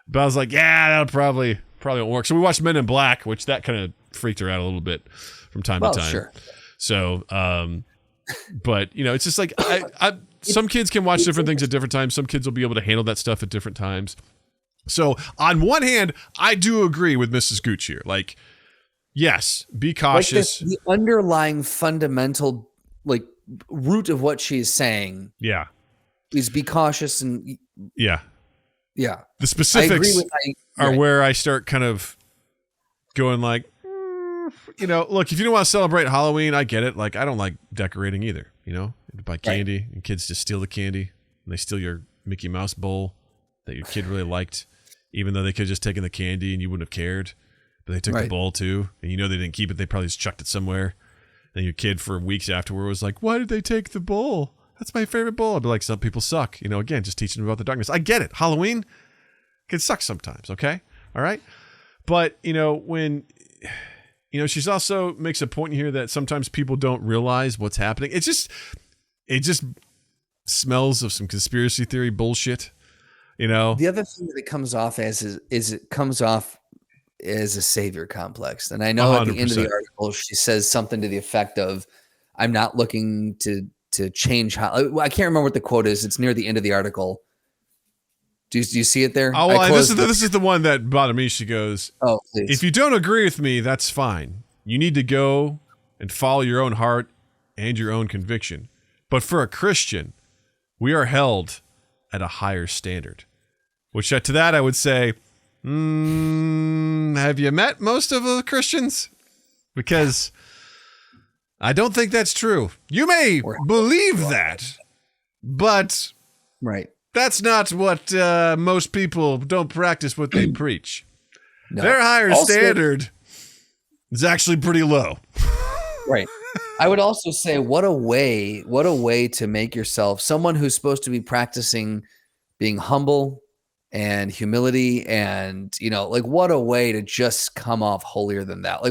But I was like, yeah, that'll probably won't work. So we watched Men in Black, which that kind of freaked her out a little bit from time to time. Sure. So, but it's just like some kids can watch different things at different times. Some kids will be able to handle that stuff at different times. So on one hand, I do agree with Mrs. Gooch here. Like, yes, be cautious. Like the underlying fundamental root of what she's saying. Yeah. Is be cautious and yeah. Yeah. The specifics are where I start kind of going like, look, if you don't want to celebrate Halloween, I get it. Like, I don't like decorating either. You buy candy and kids just steal the candy and they steal your Mickey Mouse bowl that your kid really liked, even though they could have just taken the candy and you wouldn't have cared. But they took the bowl too, and they didn't keep it. They probably just chucked it somewhere. And your kid for weeks afterward was like, why did they take the bowl? That's my favorite bowl. I'd be like, some people suck. Again, just teaching them about the darkness. I get it. Halloween can suck sometimes, okay? All right? But, when, she's also makes a point here that sometimes people don't realize what's happening. It just smells of some conspiracy theory bullshit, The other thing that it comes off as is it comes off as a savior complex. And I know 100%. At the end of the article, she says something to the effect of, I'm not looking to change how I can't remember what the quote is. It's near the end of the article. Do you see it there? Oh, well, this is the one that bothered me. She goes, oh, please. If you don't agree with me, that's fine. You need to go and follow your own heart and your own conviction. But for a Christian, we are held at a higher standard. Which to that I would say, have you met most of the Christians? Because I don't think that's true. You may believe that, but that's not what most people don't practice what they preach. No. Their higher standard is actually pretty low. Right. I would also say, what a way to make yourself someone who's supposed to be practicing being humble and humility and, what a way to just come off holier than that.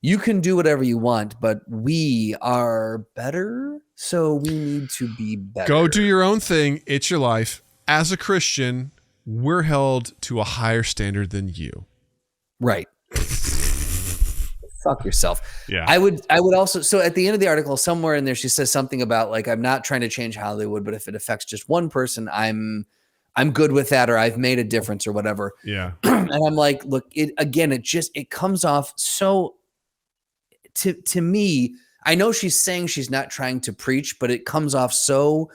You can do whatever you want, but we are better, so we need to be better. Go do your own thing. It's your life. As a Christian, we're held to a higher standard than you. Right. Fuck yourself. Yeah. I would also, so at the end of the article, somewhere in there, she says something about I'm not trying to change Hollywood, but if it affects just one person, I'm I'm good with that, or I've made a difference or whatever. Yeah. And I'm like, look, it comes off so to me, I know she's saying she's not trying to preach, but it comes off so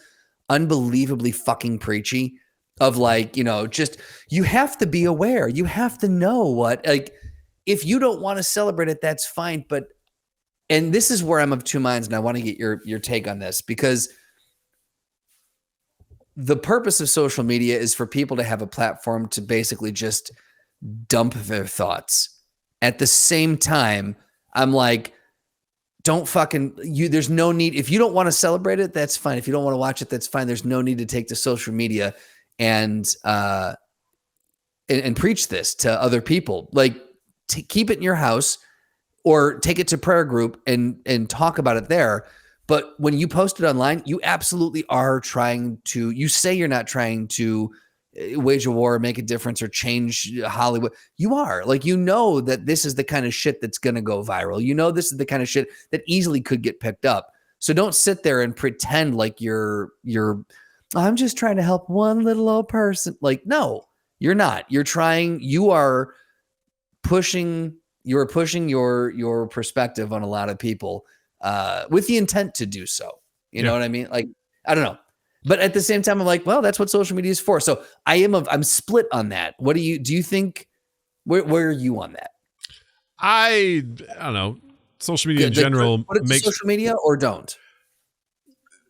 unbelievably fucking preachy of like, just you have to be aware. You have to know what, like, if you don't want to celebrate it, that's fine. But, and this is where I'm of two minds, and I want to get your take on this, because the purpose of social media is for people to have a platform to basically just dump their thoughts. At the same time, I'm like, don't fucking there's no need. If you don't want to celebrate it, that's fine. If you don't want to watch it, that's fine. There's no need to take to social media and preach this to other people. Like, keep it in your house or take it to prayer group and talk about it there. But when you post it online, you absolutely are trying to, you say you're not trying to wage a war, make a difference, or change Hollywood. You are. Like, that this is the kind of shit that's going to go viral. This is the kind of shit that easily could get picked up. So don't sit there and pretend like I'm just trying to help one little old person. Like, no, you're not. You are pushing your perspective on a lot of people with the intent to do so. You know what I mean? Like, I don't know. But at the same time, I'm like, well, that's what social media is for. So I'm split on that. What do you think? Where are you on that? I don't know. Social media in general makes social media or don't.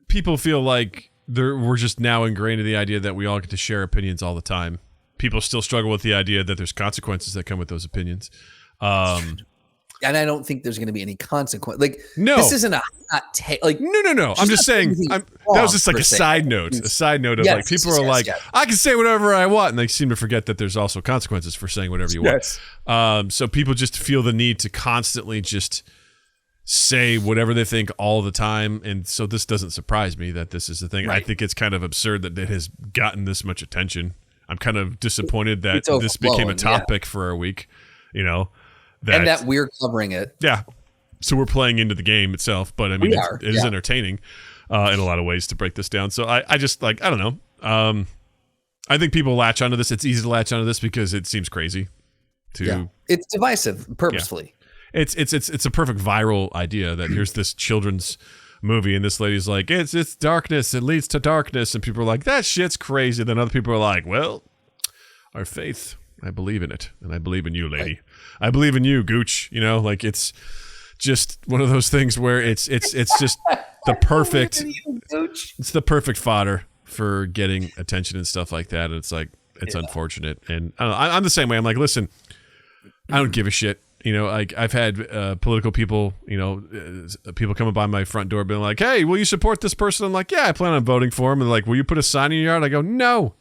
People feel like we're just now ingrained in the idea that we all get to share opinions all the time. People still struggle with the idea that there's consequences that come with those opinions. And I don't think there's going to be any consequence. Like, no, this isn't a hot take. Like, no. I'm just saying. That was just like a side note. A side note of like people are like, I can say whatever I want, and they seem to forget that there's also consequences for saying whatever you want. So people just feel the need to constantly just say whatever they think all the time, and so this doesn't surprise me that this is the thing. Right. I think it's kind of absurd that it has gotten this much attention. I'm kind of disappointed that this became a topic for a week. And that we're covering it. Yeah. So we're playing into the game itself, but I mean, it is entertaining in a lot of ways to break this down. So I just I don't know. I think people latch onto this. It's easy to latch onto this because it seems crazy. It's divisive purposefully. Yeah. It's a perfect viral idea that here's this children's movie and this lady's like, it's darkness. It leads to darkness. And people are like, that shit's crazy. Then other people are like, well, our faith, I believe in it. And I believe in you, lady. Right. I believe in you, Gooch. It's just one of those things where it's just the perfect, it's the perfect fodder for getting attention and stuff like that. And it's like, it's unfortunate. And I don't know, I'm the same way. I'm like, listen, I don't give a shit. I've had political people, people coming by my front door being like, hey, will you support this person? I'm like, yeah, I plan on voting for him. And like, will you put a sign in your yard? I go, no.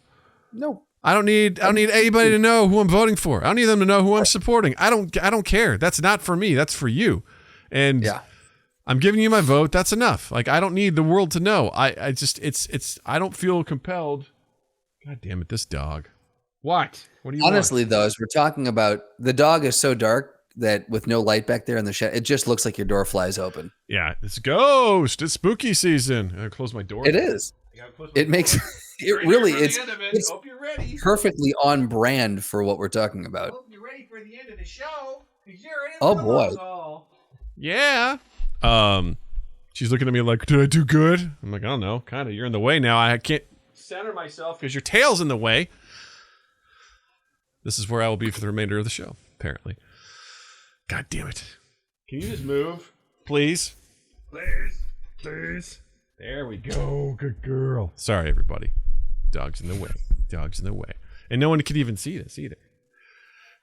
I don't need anybody to know who I'm voting for. I don't need them to know who I'm supporting. I don't care. That's not for me. That's for you. And I'm giving you my vote. That's enough. Like, I don't need the world to know. I just I don't feel compelled. God damn it, this dog. What do you Honestly, want? Though, as we're talking about, the dog is so dark that with no light back there in the shed, it just looks like your door flies open. Yeah, it's ghost. It's spooky season. I close my door. It is. It makes it really. It's hope you're ready. Perfectly on brand for what we're talking about. Hope you're ready for the end of the show. Oh boy. Yeah. She's looking at me like, did I do good? I'm like, I don't know. Kind of. You're in the way now. I can't center myself because your tail's in the way. This is where I will be for the remainder of the show, apparently. God damn it. Can you just move? Please? Please. There we go. Good girl. Sorry, everybody. Dog's in the way. And no one could even see this either.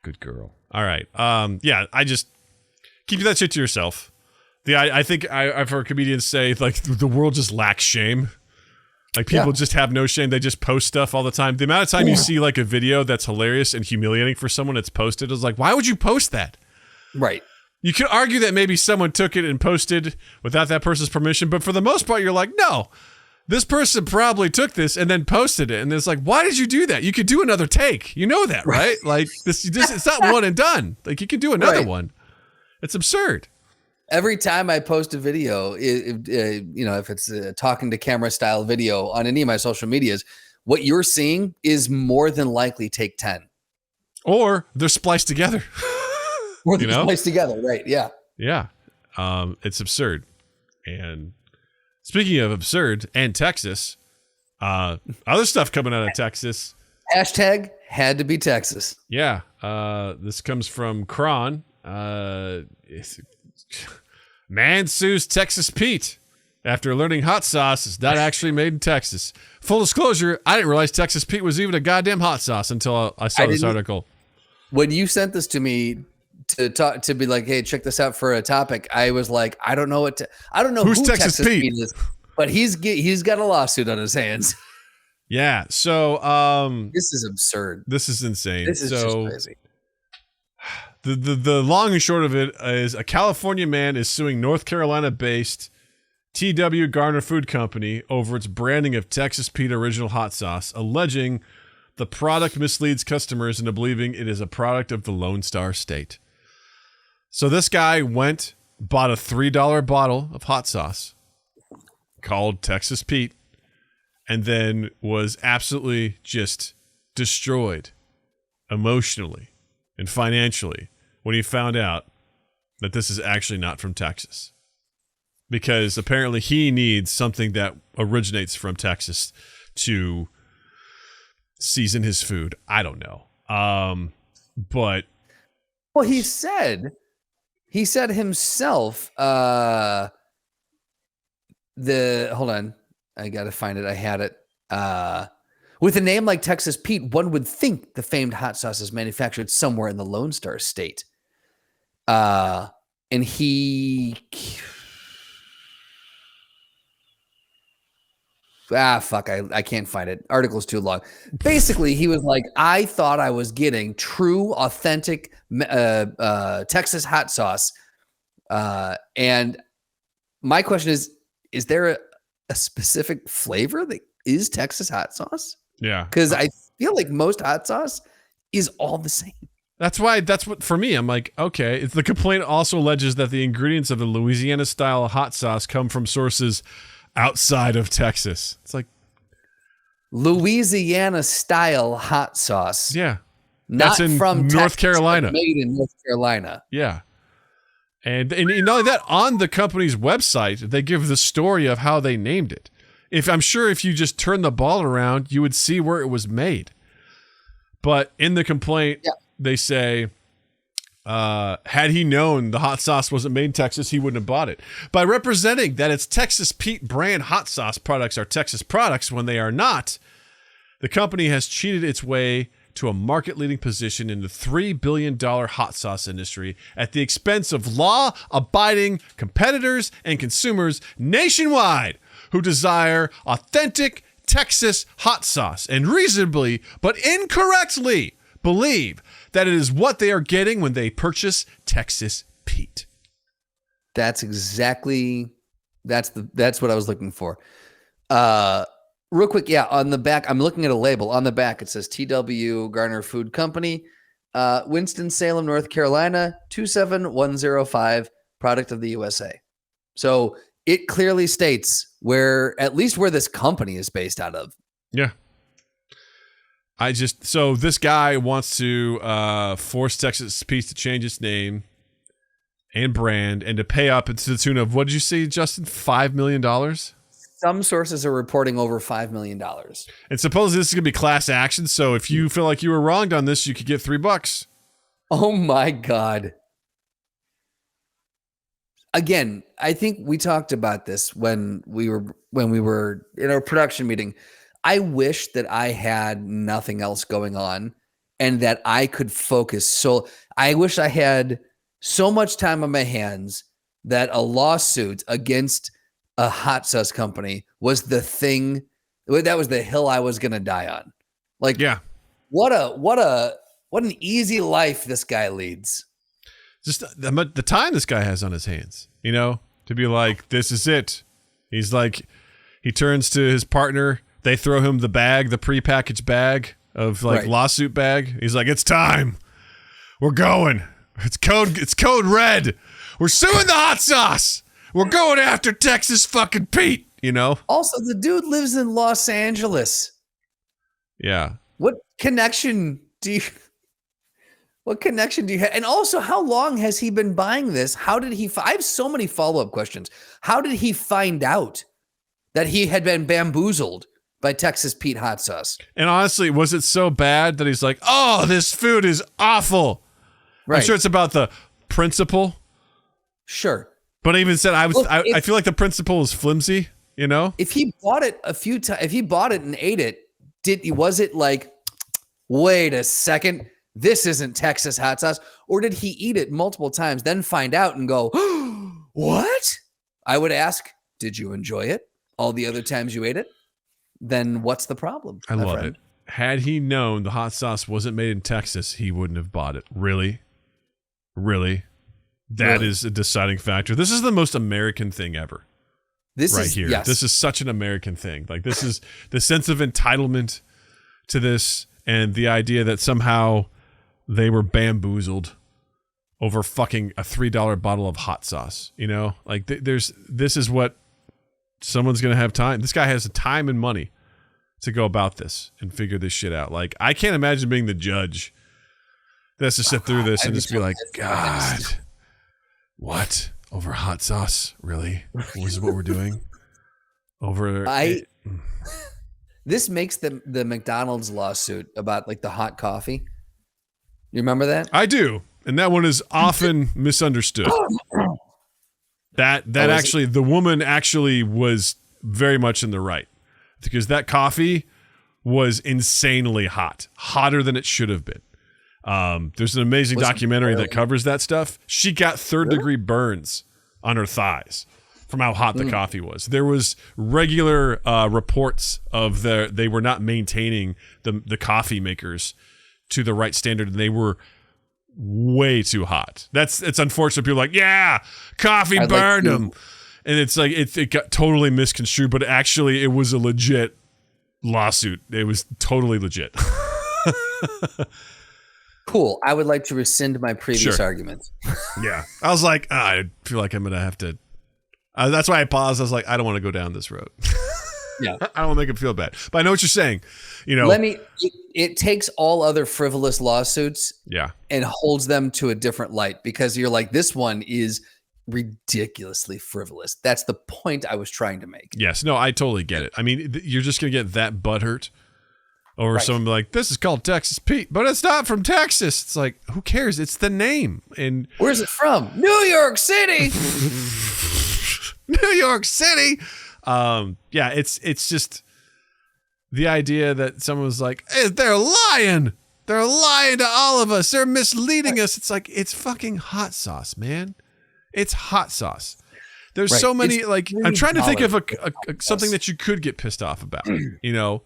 Good girl. All right. I just keep that shit to yourself. I think I've heard comedians say, like, the world just lacks shame. Like, people just have no shame. They just post stuff all the time. The amount of time you see, like, a video that's hilarious and humiliating for someone that's posted is like, why would you post that? Right. You could argue that maybe someone took it and posted without that person's permission, but for the most part, you're like, no, this person probably took this and then posted it. And it's like, why did you do that? You could do another take. You know that, right? Like, it's not one and done. Like, you can do another one. It's absurd. Every time I post a video, if it's a talking to camera style video on any of my social medias, what you're seeing is more than likely take 10. Or they're spliced together. Or they're spliced together, right? Yeah. Yeah. It's absurd. And speaking of absurd and Texas, other stuff coming out of Texas. Hashtag had to be Texas. Yeah. This comes from Kron. Man sues Texas Pete after learning hot sauce is not actually made in Texas. Full disclosure, I didn't realize Texas Pete was even a goddamn hot sauce until I saw this article. When you sent this to me to be like, hey, check this out for a topic, I was like, I don't know who's who Texas Pete is, but he's got a lawsuit on his hands. Yeah. So this is absurd. This is insane. This is just crazy. The long and short of it is a California man is suing North Carolina-based T.W. Garner Food Company over its branding of Texas Pete original hot sauce, alleging the product misleads customers into believing it is a product of the Lone Star State. So this guy bought a $3 bottle of hot sauce called Texas Pete, and then was absolutely just destroyed emotionally and financially when he found out that this is actually not from Texas. Because apparently he needs something that originates from Texas to season his food. I don't know. But well, he said himself, hold on, I gotta find it. I had it. With a name like Texas Pete, one would think the famed hot sauce is manufactured somewhere in the Lone Star State. And he... I can't find it. Article's too long. Basically, he was like, I thought I was getting true, authentic Texas hot sauce. And my question is there a specific flavor that is Texas hot sauce? Yeah. Because I feel like most hot sauce is all the same. That's what, for me, I'm like, okay. The complaint also alleges that the ingredients of the Louisiana-style hot sauce come from sources outside of Texas. It's like Louisiana-style hot sauce. Yeah. Not in from North Texas, Carolina. Made in North Carolina. Yeah. And not only that, on the company's website, they give the story of how they named it. I'm sure if you just turn the ball around, you would see where it was made. But in the complaint, they say, had he known the hot sauce wasn't made in Texas, he wouldn't have bought it. By representing that its Texas Pete brand hot sauce products are Texas products when they are not, the company has cheated its way to a market-leading position in the $3 billion hot sauce industry at the expense of law-abiding competitors and consumers nationwide who desire authentic Texas hot sauce and reasonably, but incorrectly, believe that it is what they are getting when they purchase Texas Pete. That's what I was looking for. Real quick, on the back, I'm looking at a label. On the back, it says T.W. Garner Food Company, Winston-Salem, North Carolina, 27105, product of the USA. So it clearly states where this company is based out of. Yeah. So this guy wants to force Texas Pete to change its name and brand and to pay up to the tune of, what did you say, Justin? $5 million? Some sources are reporting over $5 million. And supposedly this is going to be class action. So if you feel like you were wronged on this, you could get $3. Oh my God. Again, I think we talked about this when we were in our production meeting. I wish that I had nothing else going on and that I could focus. So I wish I had so much time on my hands that a lawsuit against a hot sauce company was the thing. That was the hill I was going to die on. Like, yeah, what an easy life this guy leads. Just the time this guy has on his hands, to be like, this is it. He's like, he turns to his partner. They throw him the bag, the prepackaged bag of lawsuit bag. He's like, it's time. We're going. It's code red. We're suing the hot sauce. We're going after Texas fucking Pete, Also, the dude lives in Los Angeles. Yeah. What connection do you have? And also, how long has he been buying this? How did he? I have so many follow-up questions. How did he find out that he had been bamboozled by Texas Pete hot sauce? And honestly, was it so bad that he's like, oh, this food is awful? Right. I'm sure it's about the principle. Sure. But I even said, I feel like the principle is flimsy, you know? If he bought it a few times, if he bought it and ate it, was it like, wait a second, this isn't Texas hot sauce? Or did he eat it multiple times, then find out and go, what? I would ask, did you enjoy it all the other times you ate it? Then what's the problem? I love it. Had he known the hot sauce wasn't made in Texas, he wouldn't have bought it. Really? That is a deciding factor. This is the most American thing ever. This is such an American thing. Like, this is the sense of entitlement to this, and the idea that somehow they were bamboozled over fucking a $3 bottle of hot sauce. You know, like this is what someone's gonna have time. This guy has the time and money to go about this and figure this shit out. Like, I can't imagine being the judge that has to sit through this and just be like, God, what? Over hot sauce? Really? This is what we're doing? This makes the McDonald's lawsuit about like the hot coffee. You remember that? I do. And that one is often misunderstood. The woman actually was very much in the right, because that coffee was insanely hot, hotter than it should have been. There's an amazing documentary that covers that stuff. She got third-degree burns on her thighs from how hot the coffee was. There was regular reports of they were not maintaining the coffee makers to the right standard, and they were way too hot. It's unfortunate. People are like, yeah, coffee burned them. And it's like, it got totally misconstrued, but actually it was a legit lawsuit. It was totally legit. Cool. I would like to rescind my previous argument. Yeah. I was like, I feel like I'm going to have to. That's why I paused. I was like, I don't want to go down this road. Yeah. I don't want to make him feel bad. But I know what you're saying. You know, it takes all other frivolous lawsuits and holds them to a different light, because you're like, this one is ridiculously frivolous. That's the point I was trying to make. Yes. No, I totally get it. I mean, you're just going to get that butthurt over someone like, this is called Texas Pete, but it's not from Texas. It's like, who cares? It's the name. And where's it from? New York City. New York City. Yeah, it's just the idea that someone was like, hey, they're lying. They're lying to all of us. They're misleading us. It's like, it's fucking hot sauce, man. It's hot sauce. There's so many, it's like, I'm trying to think of something that you could get pissed off about, you know,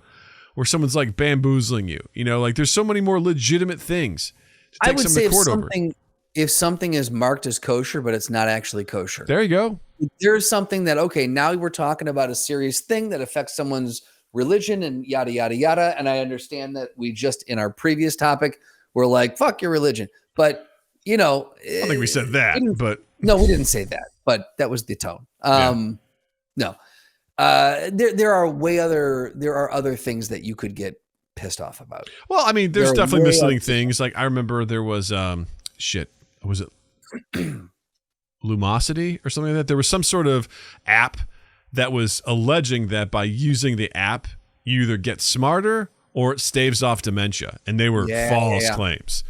where someone's like bamboozling you, you know, like there's so many more legitimate things to take I would some say court over. If something is marked as kosher, but it's not actually kosher. There you go. There's something that, okay, now we're talking about a serious thing that affects someone's religion and yada, yada, yada. And I understand that we just, in our previous topic, we're like, fuck your religion. But, you know. I don't think we said that, but. No, we didn't say that, but that was the tone. No. There are other things that you could get pissed off about. Well, I mean, there's definitely misleading things. Like, I remember there was, was it Lumosity or something like that? There was some sort of app that was alleging that by using the app, you either get smarter or it staves off dementia. And they were false claims.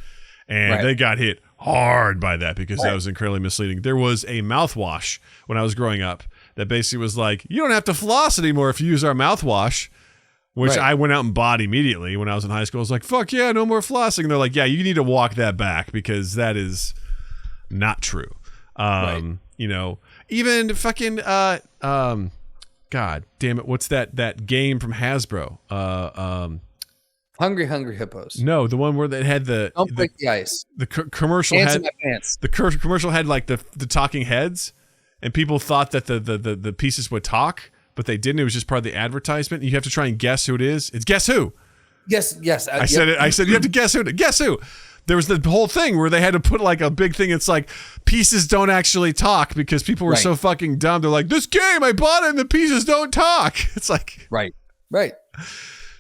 And they got hit hard by that because that was incredibly misleading. There was a mouthwash when I was growing up that basically was like, you don't have to floss anymore if you use our mouthwash, which I went out and bought immediately when I was in high school. I was like, fuck yeah, no more flossing. And they're like, yeah, you need to walk that back because that is not true. You know, even fucking, God damn it. What's that game from Hasbro? Hungry Hippos. No, the one where they had Don't break the ice. The commercial Hands had in my pants. The commercial had like the talking heads, and people thought that the pieces would talk, but they didn't. It was just part of the advertisement. You have to try and guess who it is. It's Guess Who. Yes. I said it. I said you have to guess who. Guess who. There was the whole thing where they had to put like a big thing. It's like pieces don't actually talk because people were so fucking dumb. They're like, this game, I bought it and the pieces don't talk. It's like right.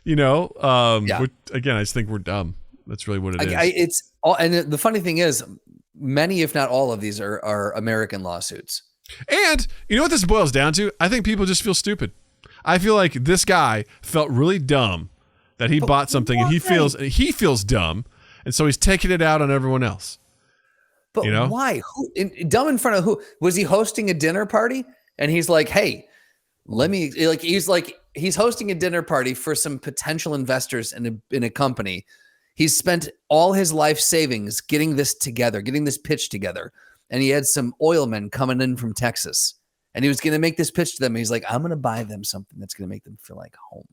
Which, again, I just think we're dumb. That's really what it is. It's all, and the funny thing is, many, if not all of these are American lawsuits. And you know what this boils down to? I think people just feel stupid. I feel like this guy felt really dumb that he bought something and he feels dumb. And so he's taking it out on everyone else. But why? Dumb in front of who? Was he hosting a dinner party? And he's like, hey, he's hosting a dinner party for some potential investors in a company. He's spent all his life savings getting this pitch together. And he had some oilmen coming in from Texas. And he was going to make this pitch to them. He's like, I'm going to buy them something that's going to make them feel like home.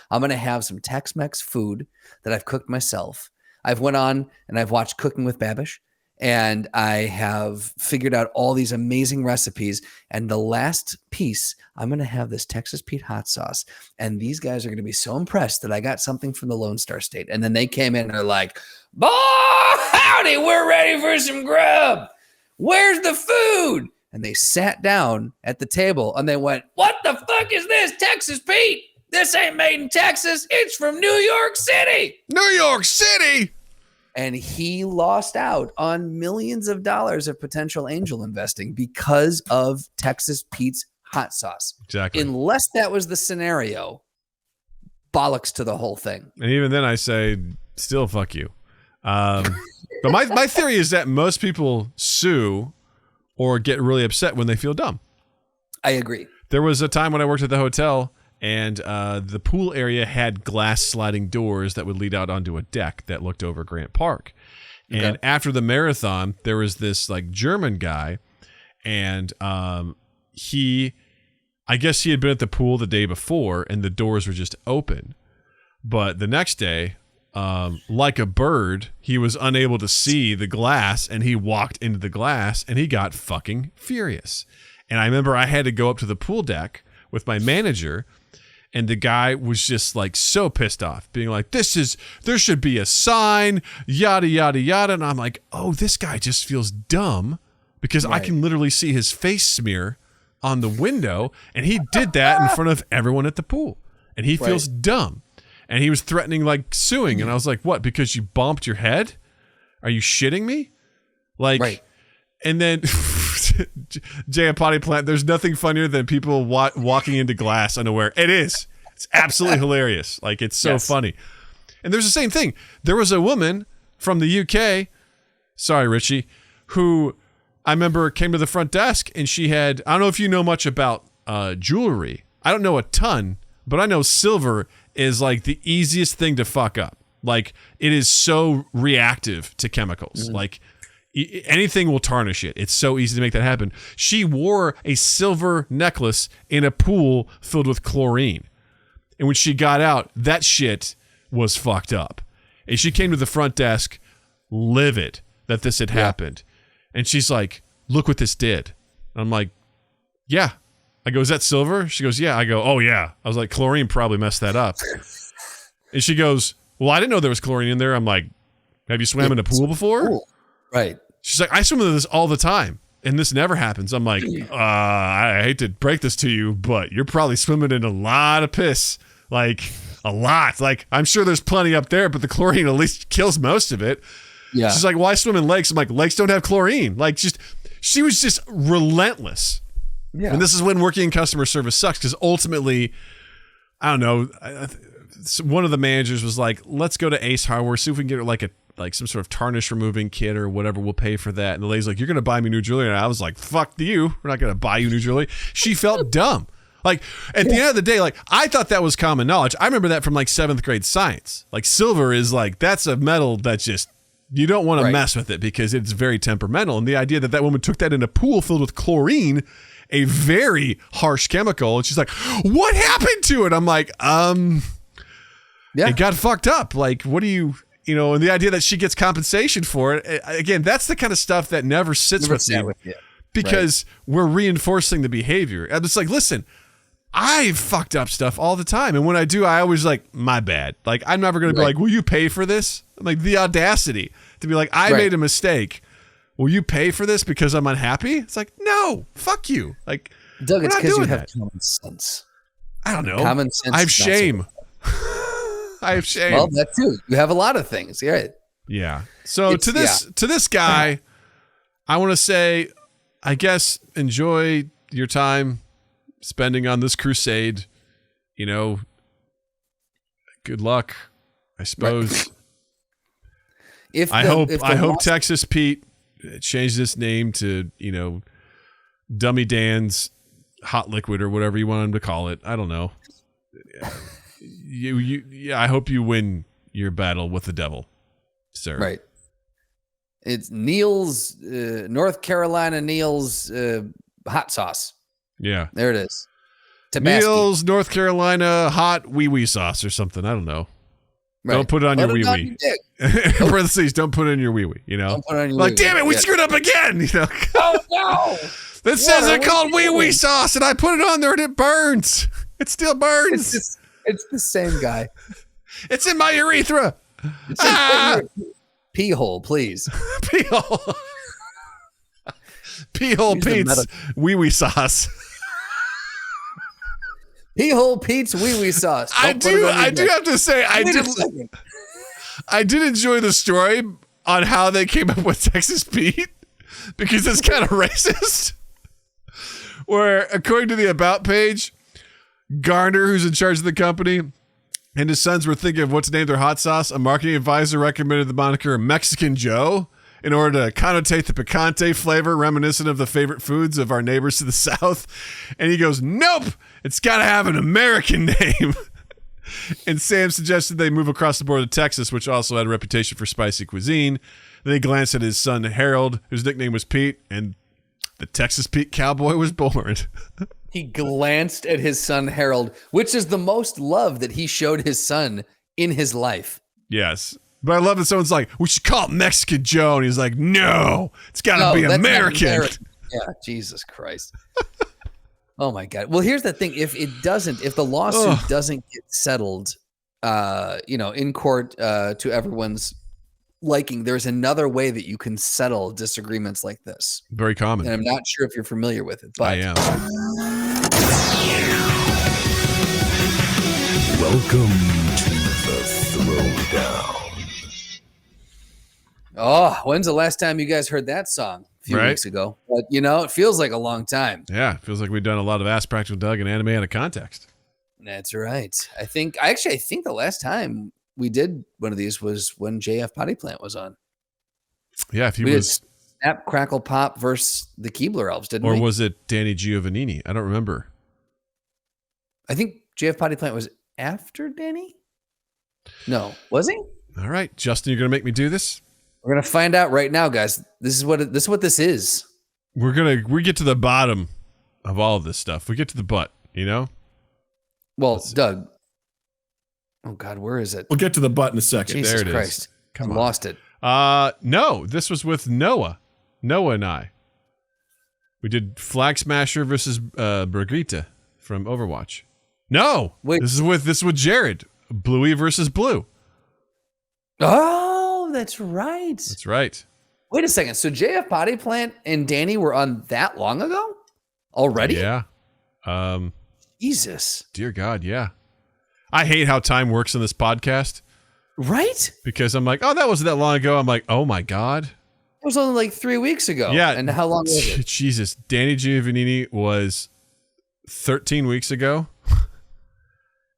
I'm going to have some Tex-Mex food that I've cooked myself. I've went on and I've watched Cooking with Babish. And I have figured out all these amazing recipes. And the last piece, I'm going to have this Texas Pete hot sauce. And these guys are going to be so impressed that I got something from the Lone Star State. And then they came in and they're like, boy, howdy, we're ready for some grub. Where's the food? And they sat down at the table and they went, what the fuck is this, Texas Pete? This ain't made in Texas. It's from New York City. New York City. And he lost out on millions of dollars of potential angel investing because of Texas Pete's hot sauce. Exactly. Unless that was the scenario, bollocks to the whole thing. And even then I say, still fuck you. But my theory is that most people sue or get really upset when they feel dumb. I agree. There was a time when I worked at the hotel and the pool area had glass sliding doors that would lead out onto a deck that looked over Grant Park. Okay. And after the marathon, there was this like German guy, and I guess he had been at the pool the day before, and the doors were just open. But the next day, like a bird, he was unable to see the glass, and he walked into the glass, and he got fucking furious. And I remember I had to go up to the pool deck with my manager. And the guy was just like so pissed off, being like, there should be a sign, yada, yada, yada. And I'm like, oh, this guy just feels dumb because I can literally see his face smear on the window. And he did that in front of everyone at the pool. And he feels dumb. And he was threatening like suing. And I was like, what? Because you bumped your head? Are you shitting me? Like, and then Jay Potty Plant, there's nothing funnier than people walking into glass unaware. It is. It's absolutely hilarious. Like, it's so funny. And there's the same thing. There was a woman from the UK, sorry, Richie, who I remember came to the front desk and she had, I don't know if you know much about jewelry. I don't know a ton, but I know silver is like the easiest thing to fuck up. Like, it is so reactive to chemicals. Mm-hmm. Like, anything will tarnish it. It's so easy to make that happen. She wore a silver necklace in a pool filled with chlorine. And when she got out, that shit was fucked up. And she came to the front desk livid that this had happened. And she's like, look what this did. And I'm like, yeah. I go, is that silver? She goes, yeah. I go, oh yeah. I was like, chlorine probably messed that up. And she goes, well, I didn't know there was chlorine in there. I'm like, have you swam in a pool before? Cool. Right. She's like, I swim in this all the time, and this never happens. I'm like, I hate to break this to you, but you're probably swimming in a lot of piss. Like, a lot. Like, I'm sure there's plenty up there, but the chlorine at least kills most of it. Yeah. She's like, well, I swim in lakes. I'm like, lakes don't have chlorine. Like, she was just relentless. Yeah. And this is when working in customer service sucks, because ultimately, I don't know, one of the managers was like, let's go to Ace Hardware, see if we can get like some sort of tarnish removing kit or whatever, we'll pay for that. And the lady's like, you're going to buy me new jewelry? And I was like, fuck you. We're not going to buy you new jewelry. She felt dumb. Like, at the end of the day, like, I thought that was common knowledge. I remember that from like 7th grade science. Like, silver is like, that's a metal that just, you don't want to mess with it because it's very temperamental. And the idea that woman took that in a pool filled with chlorine, a very harsh chemical, and she's like, what happened to it? I'm like, it got fucked up. Like, what do you... and the idea that she gets compensation for it, again, that's the kind of stuff that never sits with me because we're reinforcing the behavior. And it's like, listen, I've fucked up stuff all the time. And when I do, I always like, my bad. Like, I'm never going to be like, will you pay for this? I'm like, the audacity to be like, I made a mistake. Will you pay for this because I'm unhappy? It's like, no, fuck you. Like, Doug, it's because you have common sense. I don't know. Common sense. I have shame. I have shame. Well, that too. You have a lot of things. Yeah. Yeah. So to this guy, I want to say, I guess, enjoy your time spending on this crusade. You know, good luck, I suppose. Right. I hope Texas Pete changed his name to, you know, Dummy Dan's Hot Liquid or whatever you want him to call it. I don't know. I hope you win your battle with the devil, sir. Right. It's Neil's North Carolina Neil's hot sauce. Yeah. There it is. Tabasco. Neil's North Carolina hot wee sauce or something. I don't know. Right. Don't put it on your wee wee. In parentheses, don't put it in your wee wee. You know, don't put it on your like, wee-wee. damn it, we screwed up again. You know, Oh no! this says it's called wee sauce, and I put it on there and it burns. It still burns. It's the same guy. It's in my urethra. Pee hole, please. Pee hole. Pee hole Pete's wee sauce. Pee hole Pete's wee sauce. I do have to say, I did enjoy the story on how they came up with Texas Pete, because it's kind of racist. Where, according to the About page, Garner, who's in charge of the company, and his sons were thinking of what to name their hot sauce. A marketing advisor recommended the moniker Mexican Joe in order to connotate the picante flavor reminiscent of the favorite foods of our neighbors to the south. And he goes, nope, it's got to have an American name. And Sam suggested they move across the border to Texas, which also had a reputation for spicy cuisine. Then he glanced at his son, Harold, whose nickname was Pete, and the Texas Pete Cowboy was born. He glanced at his son, Harold, which is the most love that he showed his son in his life. Yes. But I love that someone's like, we should call it Mexican Joe. And he's like, no, it's got to be American. Yeah, Jesus Christ. Oh, my God. Well, here's the thing. If the lawsuit doesn't get settled, in court to everyone's liking, there's another way that you can settle disagreements like this. Very common. And I'm not sure if you're familiar with it, but I am. Welcome to the Throwdown. Oh, when's the last time you guys heard that song? A few weeks ago. But, it feels like a long time. Yeah, it feels like we've done a lot of Ask Practical Doug and anime out of context. That's right. I think the last time we did one of these was when JF Potty Plant was on. Yeah, if he we was... did Snap, Crackle, Pop versus the Keebler Elves, didn't we? Or was it Danny Giovannini? I don't remember. I think JF Potty Plant was after Danny? No. Was he? All right, Justin, you're going to make me do this? We're gonna find out right now, guys. This is what this is. We get to the bottom of all of this stuff. We get to the butt, Well, Doug. Oh God, where is it? We'll get to the butt in a second. Jesus there it Christ. is. Come I on. lost it. No, this was with Noah. Noah and I. We did Flag Smasher versus Brigitte from Overwatch. No, wait. This is with Jared. Bluey versus Blue. Oh, that's right. That's right. Wait a second. So JF Potty Plant and Danny were on that long ago? Already? Yeah. Jesus. Dear God, yeah. I hate how time works in this podcast. Right? Because I'm like, oh, that wasn't that long ago. I'm like, oh my God. It was only like 3 weeks ago. Yeah. And how long was it? Jesus. Danny Giovannini was 13 weeks ago.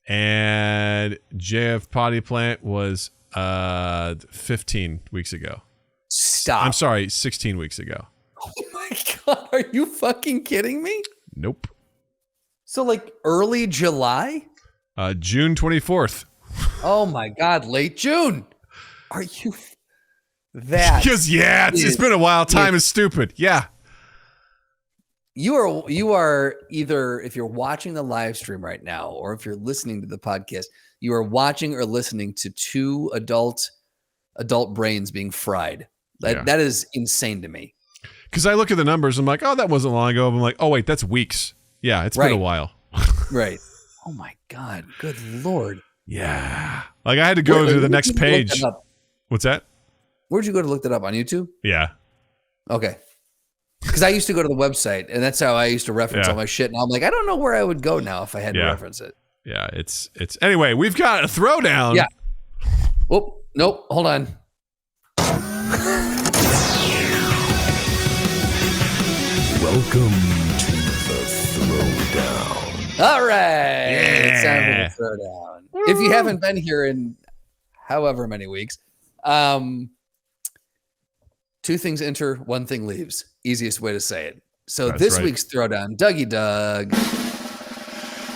And JF Potty Plant was 15 weeks ago. Stop. I'm sorry, 16 weeks ago. Oh my God. Are you fucking kidding me? Nope. So like early July? June 24th. Oh my God, late June. Are you that? Because it's been a while. Time is stupid. Yeah. You are either, if you're watching the live stream right now, or if you're listening to the podcast, you are watching or listening to two adult brains being fried. That is insane to me. Because I look at the numbers, I'm like, oh, that wasn't long ago. I'm like, oh wait, that's weeks. Yeah, it's been a while. Right. Oh my God. Good Lord. Yeah. Like I had to go to the next page. What's that? Where'd you go to look that up? On YouTube? Yeah. Okay. Because I used to go to the website, and that's how I used to reference all my shit. And I'm like, I don't know where I would go now if I had to reference it. Yeah, it's anyway, we've got a throwdown Oh, nope. Hold on. Welcome to the Throwdown. All right. Yeah. It's time for the throwdown. If you haven't been here in however many weeks, two things enter, one thing leaves. Easiest way to say it. So That's this right. week's throwdown, Dougie Doug.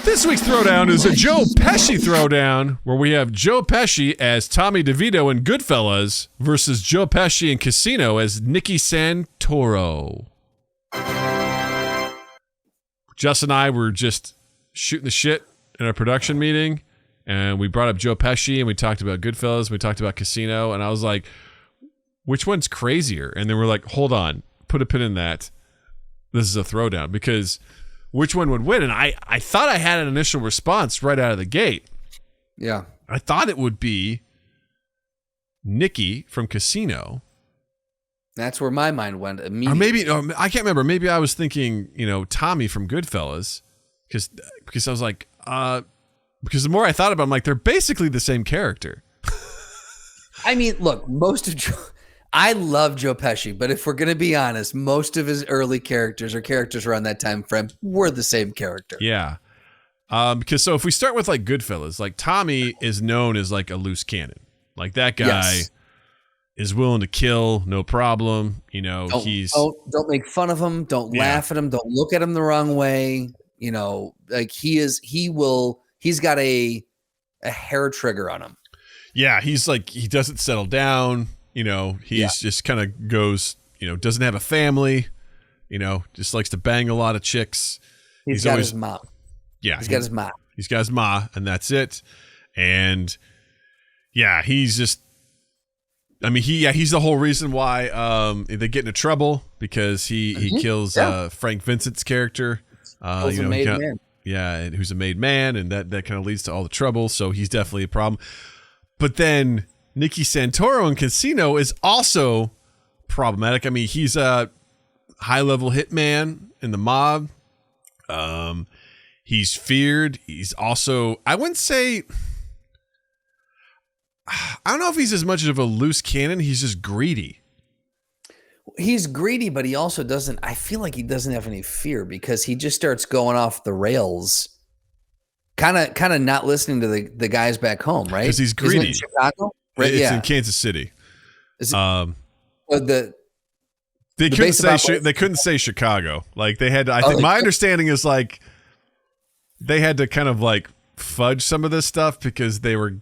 This week's throwdown is a Joe Pesci throwdown, where we have Joe Pesci as Tommy DeVito in Goodfellas versus Joe Pesci in Casino as Nicky Santoro. Justin and I were just shooting the shit in our production meeting, and we brought up Joe Pesci, and we talked about Goodfellas, we talked about Casino, and I was like, which one's crazier? And then we're like, hold on, put a pin in that. This is a throwdown, because which one would win? And I thought I had an initial response right out of the gate. Yeah. I thought it would be Nicky from Casino. That's where my mind went immediately. Or maybe, I can't remember. Maybe I was thinking, Tommy from Goodfellas. Because I was like, because the more I thought about it, I'm like, they're basically the same character. I mean, look, I love Joe Pesci, but if we're going to be honest, most of his early characters or characters around that time frame were the same character. Yeah. Because so if we start with like Goodfellas, like Tommy is known as like a loose cannon. Like that guy is willing to kill, no problem. Don't make fun of him. Don't laugh at him. Don't look at him the wrong way. Like he's got a hair trigger on him. Yeah. He's like, he doesn't settle down. He's just kind of goes, doesn't have a family, just likes to bang a lot of chicks. He's got his mom. Yeah. He's got his ma. He's got his ma, and that's it. And yeah, he's just, he's the whole reason why they get into trouble, because he kills Frank Vincent's character. Who's a made man. Yeah, and who's a made man, and that kind of leads to all the trouble. So he's definitely a problem. But then Nicky Santoro in Casino is also problematic. He's a high-level hitman in the mob. He's feared. He's also, I wouldn't say, I don't know if he's as much of a loose cannon. He's just greedy. He's greedy, but he also doesn't, I feel like he doesn't have any fear, because he just starts going off the rails, kind of not listening to the guys back home, right? Because he's greedy. Isn't it in Chicago? Right, it's in Kansas City. Is it, they couldn't say Chicago. Like they had to, I think my understanding is like they had to kind of like fudge some of this stuff because it was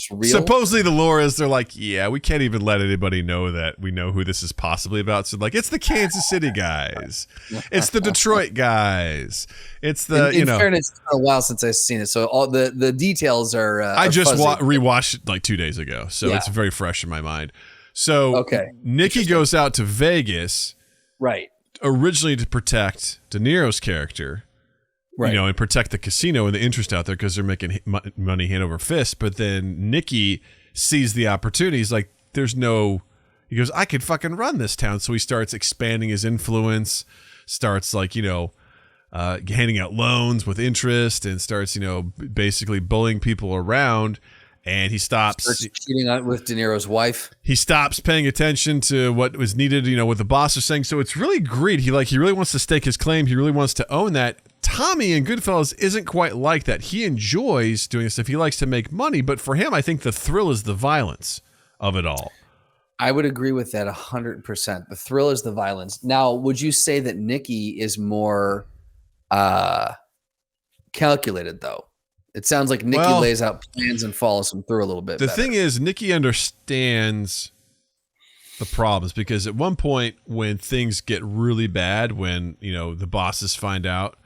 real. Supposedly the lore is they're like, yeah, we can't even let anybody know that we know who this is possibly about. So like, it's the Kansas City guys, it's the Detroit guys, it's the in fairness, it's been a while since I've seen it, so all the details are. I just rewatched it like 2 days ago, so it's very fresh in my mind. So Nicky goes out to Vegas, right? Originally to protect De Niro's character. Right. And protect the casino and the interest out there because they're making money hand over fist. But then Nicky sees the opportunity. He's like, he goes, I could fucking run this town. So he starts expanding his influence, starts like, handing out loans with interest, and starts, basically bullying people around. And he starts cheating on with De Niro's wife. He stops paying attention to what was needed, what the boss is saying. So it's really greed. He really wants to stake his claim. He really wants to own that. Tommy in Goodfellas isn't quite like that. He enjoys doing stuff. He likes to make money, but for him, I think the thrill is the violence of it all. I would agree with that 100%. The thrill is the violence. Now, would you say that Nicky is more calculated, though? It sounds like Nicky lays out plans and follows them through a little bit. The thing is, Nicky understands the problems, because at one point when things get really bad, when the bosses find out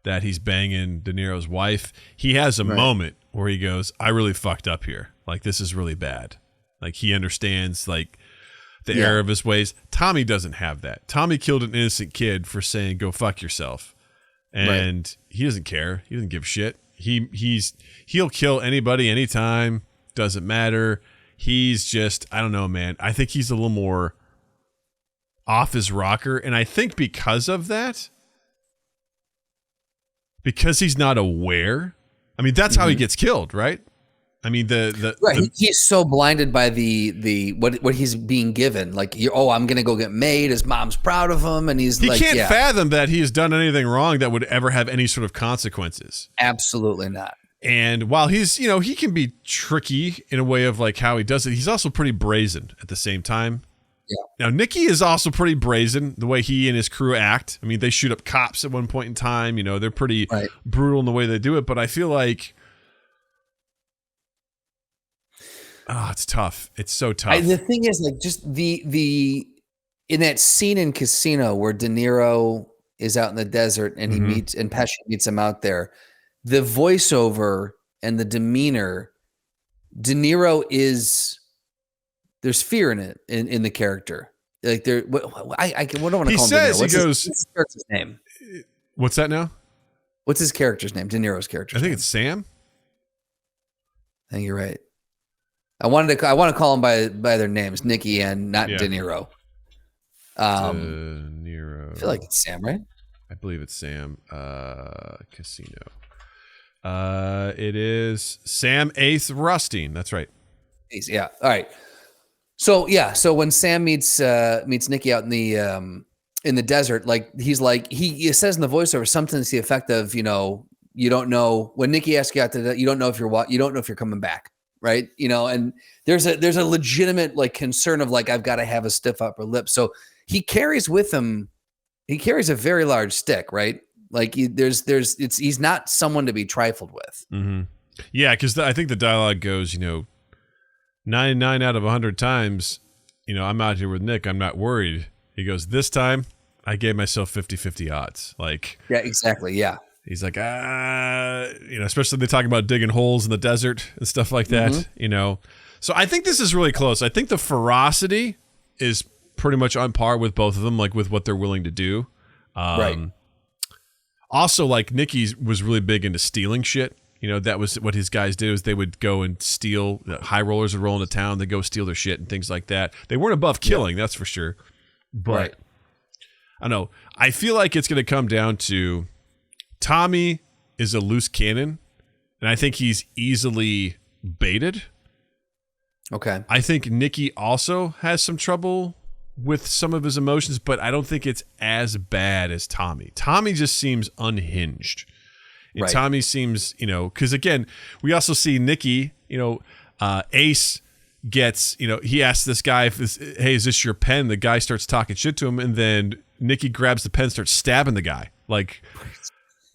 that he's banging De Niro's wife, he has a moment where he goes, I really fucked up here. Like, this is really bad. Like, he understands like the error of his ways. Tommy doesn't have that. Tommy killed an innocent kid for saying, go fuck yourself. And he doesn't care. He doesn't give a shit. He'll kill anybody anytime. Doesn't matter. He's just, I don't know, man. I think he's a little more off his rocker. And I think because of that, because he's not aware. That's how he gets killed, right? I mean, He's so blinded by the what he's being given. Like, I'm gonna go get made. His mom's proud of him, and he can't fathom that he has done anything wrong that would ever have any sort of consequences. Absolutely not. And while he's, he can be tricky in a way of like how he does it, he's also pretty brazen at the same time. Yeah. Now, Nicky is also pretty brazen the way he and his crew act. I mean, they shoot up cops at one point in time. They're pretty brutal in the way they do it. But I feel like, it's tough. It's so tough. The thing is, like, just the in that scene in Casino where De Niro is out in the desert and he meets and Pesci meets him out there. The voiceover and the demeanor, De Niro there's fear in it, in the character. Like what do I want to call him? Says, what's his character's name? What's that now? What's his character's name? De Niro's character. I think it's Sam. I think you're right. I want to call them by their names, Nicky and not De Niro. De Niro. I feel like it's Sam, right? I believe it's Sam. Casino. It is Sam Ace Rustine. That's right. Yeah. All right. So when Sam meets Nicky out in the desert, like he says in the voiceover something to the effect of, you don't know when Nicky asks you out to, you don't know if you're coming back, right? And there's a legitimate like concern of like, I've got to have a stiff upper lip. So he carries a very large stick, right? Like he's not someone to be trifled with. Mm-hmm. Yeah, because I think the dialogue goes, 99 out of 100 times, I'm out here with Nick. I'm not worried. He goes, this time I gave myself 50-50 odds. Like, yeah, exactly. Yeah. He's like, especially they talk about digging holes in the desert and stuff like that, So I think this is really close. I think the ferocity is pretty much on par with both of them, like with what they're willing to do. Right. Also, like Nicky was really big into stealing shit. That was what his guys did, is they would go and steal. High rollers would roll into town. They'd go steal their shit and things like that. They weren't above killing, that's for sure. But I don't know. I feel like it's going to come down to Tommy is a loose cannon, and I think he's easily baited. Okay. I think Nicky also has some trouble with some of his emotions, but I don't think it's as bad as Tommy. Tommy just seems unhinged. And Tommy seems, because again, we also see Nicky, Ace gets, he asks this guy, hey, is this your pen? The guy starts talking shit to him, and then Nicky grabs the pen, starts stabbing the guy. Like,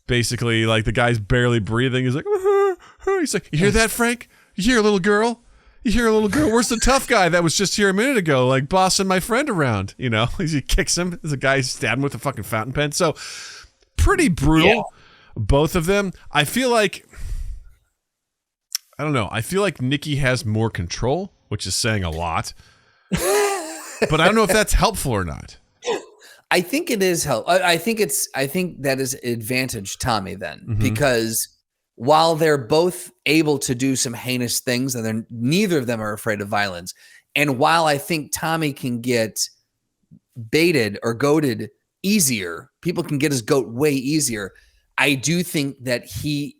basically, like the guy's barely breathing. He's like, he's like, you hear that, Frank? You hear a little girl? Where's the tough guy that was just here a minute ago, like bossing my friend around? He kicks him. There's a guy stabbing with a fucking fountain pen. So pretty brutal, both of them. I feel like, I don't know. I feel like Nicky has more control, which is saying a lot. But I don't know if that's helpful or not. I think it is help. I think that is advantage Tommy then, because while they're both able to do some heinous things, and neither of them are afraid of violence, and while I think Tommy can get baited or goated easier, people can get his goat way easier. I do think that he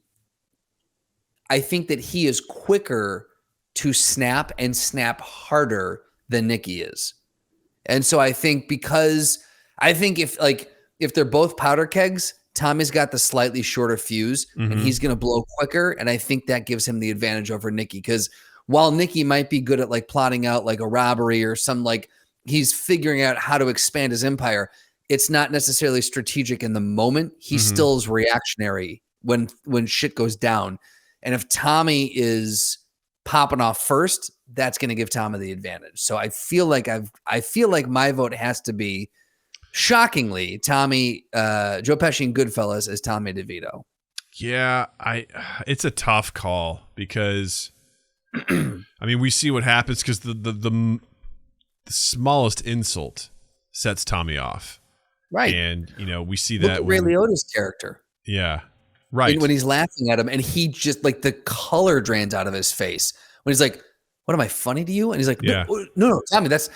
is quicker to snap and snap harder than Nicky is. And so I think if they're both powder kegs, Tommy's got the slightly shorter fuse, and he's going to blow quicker. And I think that gives him the advantage over Nicky, because while Nicky might be good at like plotting out like a robbery or some, like he's figuring out how to expand his empire, it's not necessarily strategic in the moment. He still is reactionary when shit goes down. And if Tommy is popping off first, that's going to give Tommy the advantage. So I feel like my vote has to be, shockingly, Tommy, Joe Pesci in Goodfellas as Tommy DeVito. Yeah, it's a tough call because, I mean, we see what happens because the smallest insult sets Tommy off. Right. And, we see that. Ray Liotta's character. Yeah. Right. When he's laughing at him and he just like the color drains out of his face when he's like, what, am I funny to you? And he's like, no, Tommy, that's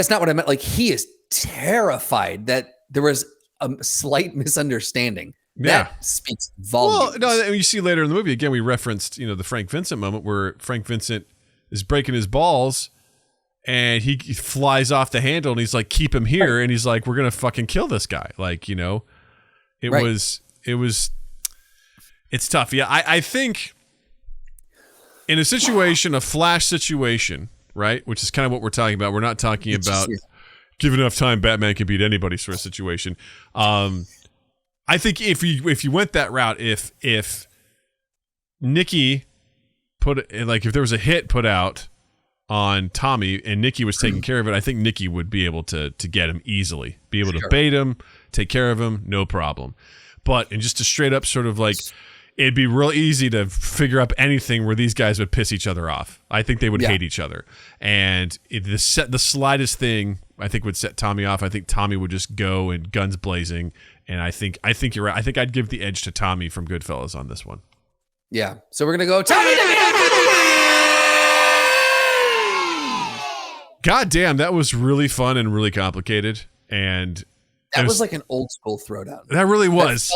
not what I meant. Like, he is terrified that there was a slight misunderstanding. Yeah. That speaks volumes. Well, no, you see later in the movie, again, we referenced, the Frank Vincent moment where Frank Vincent is breaking his balls and he flies off the handle and he's like, keep him here. And he's like, we're going to fucking kill this guy. Like, it's tough. Yeah. I think in a situation, a Flash situation, right? Which is kind of what we're talking about. We're not talking about give enough time, Batman can beat anybody sort of situation. I think if you went that route, if Nicky if there was a hit put out on Tommy and Nicky was taking care of it, I think Nicky would be able to get him easily, be able to bait him, take care of him, no problem. But in just a straight up sort of like, it'd be real easy to figure up anything where these guys would piss each other off. I think they would hate each other, and the slightest thing I think would set Tommy off. I think Tommy would just go and guns blazing. And I think you're right. I think I'd give the edge to Tommy from Goodfellas on this one. Yeah. So we're gonna go Tommy. God damn, that was really fun and really complicated. And that was like an old school throwdown. That really was.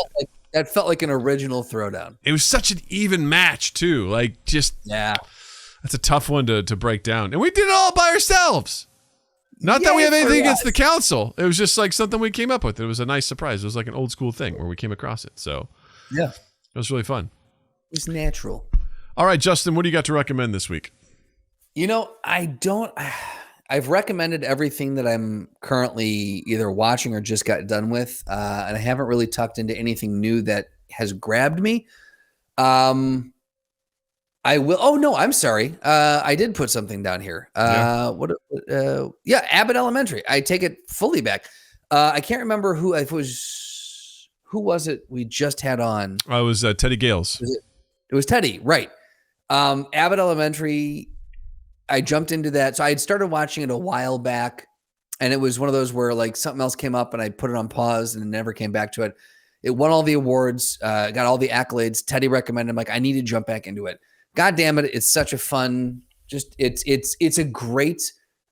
That felt like an original throwdown. It was such an even match too. Like that's a tough one to break down. And we did it all by ourselves. Not that we have anything against the council. It was just like something we came up with. It was a nice surprise. It was like an old school thing where we came across it. So yeah, it was really fun. It's natural. All right, Justin, what do you got to recommend this week? I've recommended everything that I'm currently either watching or just got done with. And I haven't really tucked into anything new that has grabbed me. I will. Oh no, I'm sorry. I did put something down here. Abbott Elementary. I take it fully back. I can't remember who was it we just had on. It was Teddy Gales. It was Teddy, right? Abbott Elementary. I jumped into that. So I had started watching it a while back, and it was one of those where like something else came up and I put it on pause and never came back to it. It won all the awards, got all the accolades. Teddy recommended. I'm like, I need to jump back into it. God damn it. It's such a fun, it's a great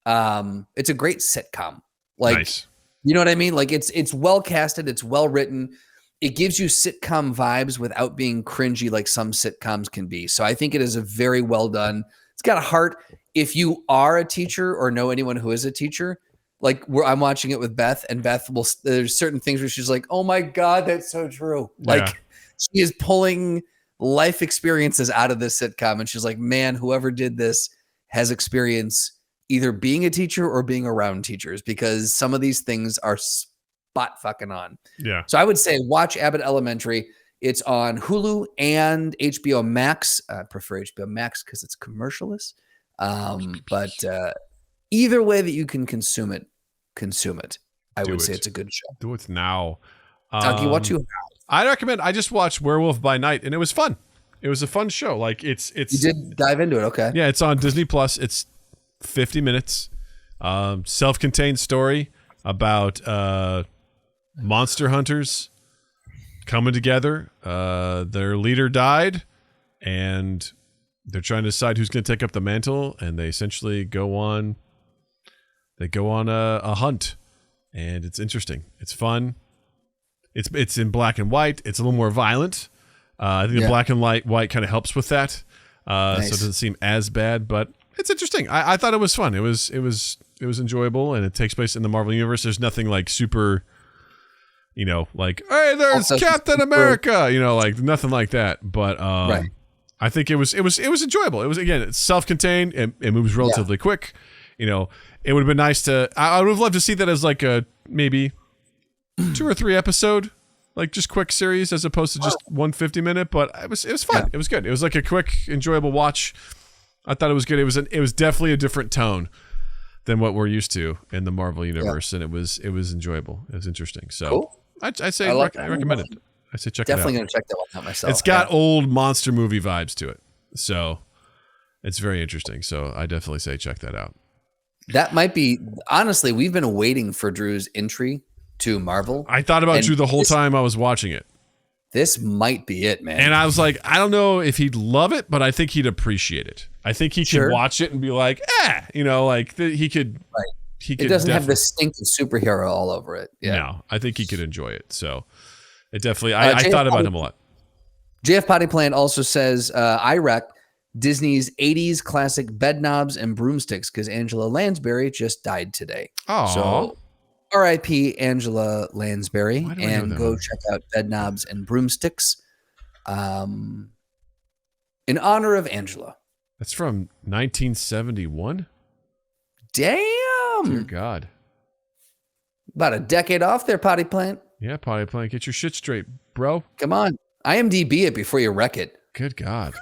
sitcom. Like, nice. You know what I mean? Like it's well casted. It's well written. It gives you sitcom vibes without being cringy like some sitcoms can be. So I think it is a very well done. It's got a heart. If you are a teacher or know anyone who is a teacher, like I'm watching it with Beth, and Beth there's certain things where she's like, oh my God, that's so true. Like she is pulling life experiences out of this sitcom. And she's like, man, whoever did this has experience either being a teacher or being around teachers, because some of these things are spot fucking on. Yeah. So I would say watch Abbott Elementary. It's on Hulu and HBO Max. I prefer HBO Max because it's commercialless. But either way that you can consume it. I would say it's a good show. Do it now. Donkey, what you have? I recommend. I just watched Werewolf by Night, and it was fun. It was a fun show. Like it's. You did dive into it, okay? Yeah, it's on Disney Plus. It's 50 minutes, self-contained story about monster hunters coming together. Their leader died, and they're trying to decide who's going to take up the mantle. And they essentially go on. They go on a hunt, and it's interesting. It's fun. It's in black and white. It's a little more violent. I think the black and white kind of helps with that. Nice. So it doesn't seem as bad, but it's interesting. I thought it was fun. It was enjoyable, and it takes place in the Marvel Universe. There's nothing like super, like, hey, there's Captain America, like nothing like that. But I think it was enjoyable. It was, again, it's self-contained. It moves relatively quick. It would have been nice to. I would have loved to see that as like a maybe 2 or 3 episode, like just quick series as opposed to just 150-minute. But it was fun. Yeah. It was good. It was like a quick, enjoyable watch. I thought it was good. It was definitely a different tone than what we're used to in the Marvel universe, and it was enjoyable. It was interesting. So cool. I say I recommend it. I say check it out. Definitely gonna check that one out myself. It's got old monster movie vibes to it, so it's very interesting. So I definitely say check that out. That might be, honestly, we've been waiting for Drew's entry to Marvel. I thought about you the whole time I was watching it. This might be it, man. And I was like, I don't know if he'd love it, but I think he'd appreciate it. I think he could watch it and be like, he could. Right. He could. It doesn't have the stink of superhero all over it. Yeah. No, I think he could enjoy it. So It definitely. I thought about him a lot. JF Potty Plant also says, I wreck Disney's 80s classic bed knobs and broomsticks because Angela Lansbury just died today. Oh, so R.I.P. Angela Lansbury, and go check out bed knobs and broomsticks. In honor of Angela. That's from 1971. Damn. Dear God. About a decade off there, Potty Plant. Yeah, Potty Plant, get your shit straight, bro. Come on. IMDb it before you wreck it. Good God.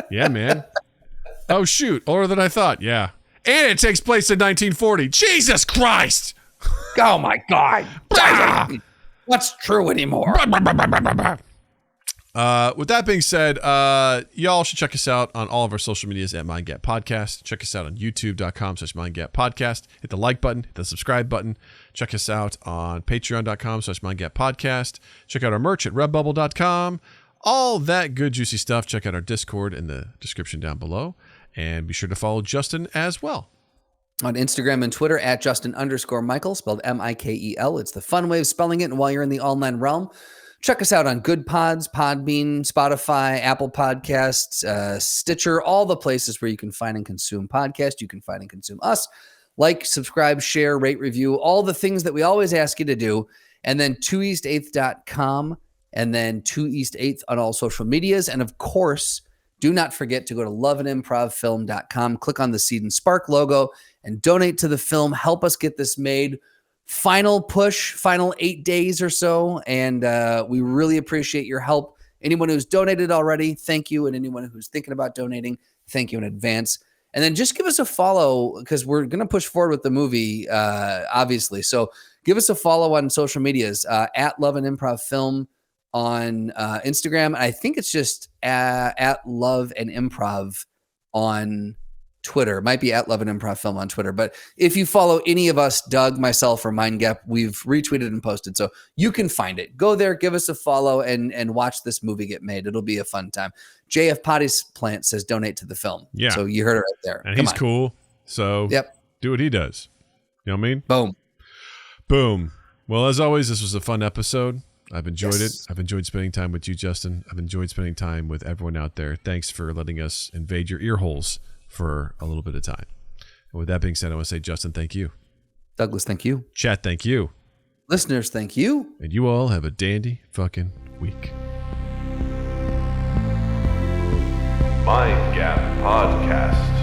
Yeah, man. Oh, shoot. Older than I thought. Yeah. And it takes place in 1940. Jesus Christ. Oh, my God. What's true anymore? With that being said, y'all should check us out on all of our social medias at MindGap Podcast. Check us out on youtube.com/MindGap Podcast. Hit the like button, hit the subscribe button. Check us out on patreon.com/MindGap Podcast. Check out our merch at redbubble.com. All that good, juicy stuff. Check out our Discord in the description down below. And be sure to follow Justin as well. On Instagram and Twitter at Justin_Michael, spelled Mikel. It's the fun way of spelling it. And while you're in the online realm, check us out on Good Pods, Podbean, Spotify, Apple Podcasts, Stitcher, all the places where you can find and consume podcasts. You can find and consume us. Like, subscribe, share, rate, review, all the things that we always ask you to do. And then 2east8th.com and then 2east8th on all social medias. And of course, do not forget to go to loveandimprovfilm.com, click on the Seed and Spark logo, and donate to the film. Help us get this made. Final push, final 8 days or so. And we really appreciate your help. Anyone who's donated already, thank you. And anyone who's thinking about donating, thank you in advance. And then just give us a follow because we're going to push forward with the movie, obviously. So give us a follow on social medias at Love and Improv Film on Instagram. I think it's just at Love and Improv on Twitter. It might be at Love and Improv Film on Twitter. But if you follow any of us, Doug, myself, or MindGap, we've retweeted and posted. So you can find it. Go there, give us a follow, and watch this movie get made. It'll be a fun time. JF Potty Plant says donate to the film. Yeah. So you heard it right there. And he's cool. So do what he does. You know what I mean? Boom. Boom. Well, as always, this was a fun episode. I've enjoyed it. I've enjoyed spending time with you, Justin. I've enjoyed spending time with everyone out there. Thanks for letting us invade your ear holes for a little bit of time. And with that being said, I want to say, Justin, thank you. Douglas, thank you. Chat, thank you. Listeners, thank you. And you all have a dandy fucking week. MindGap Podcast.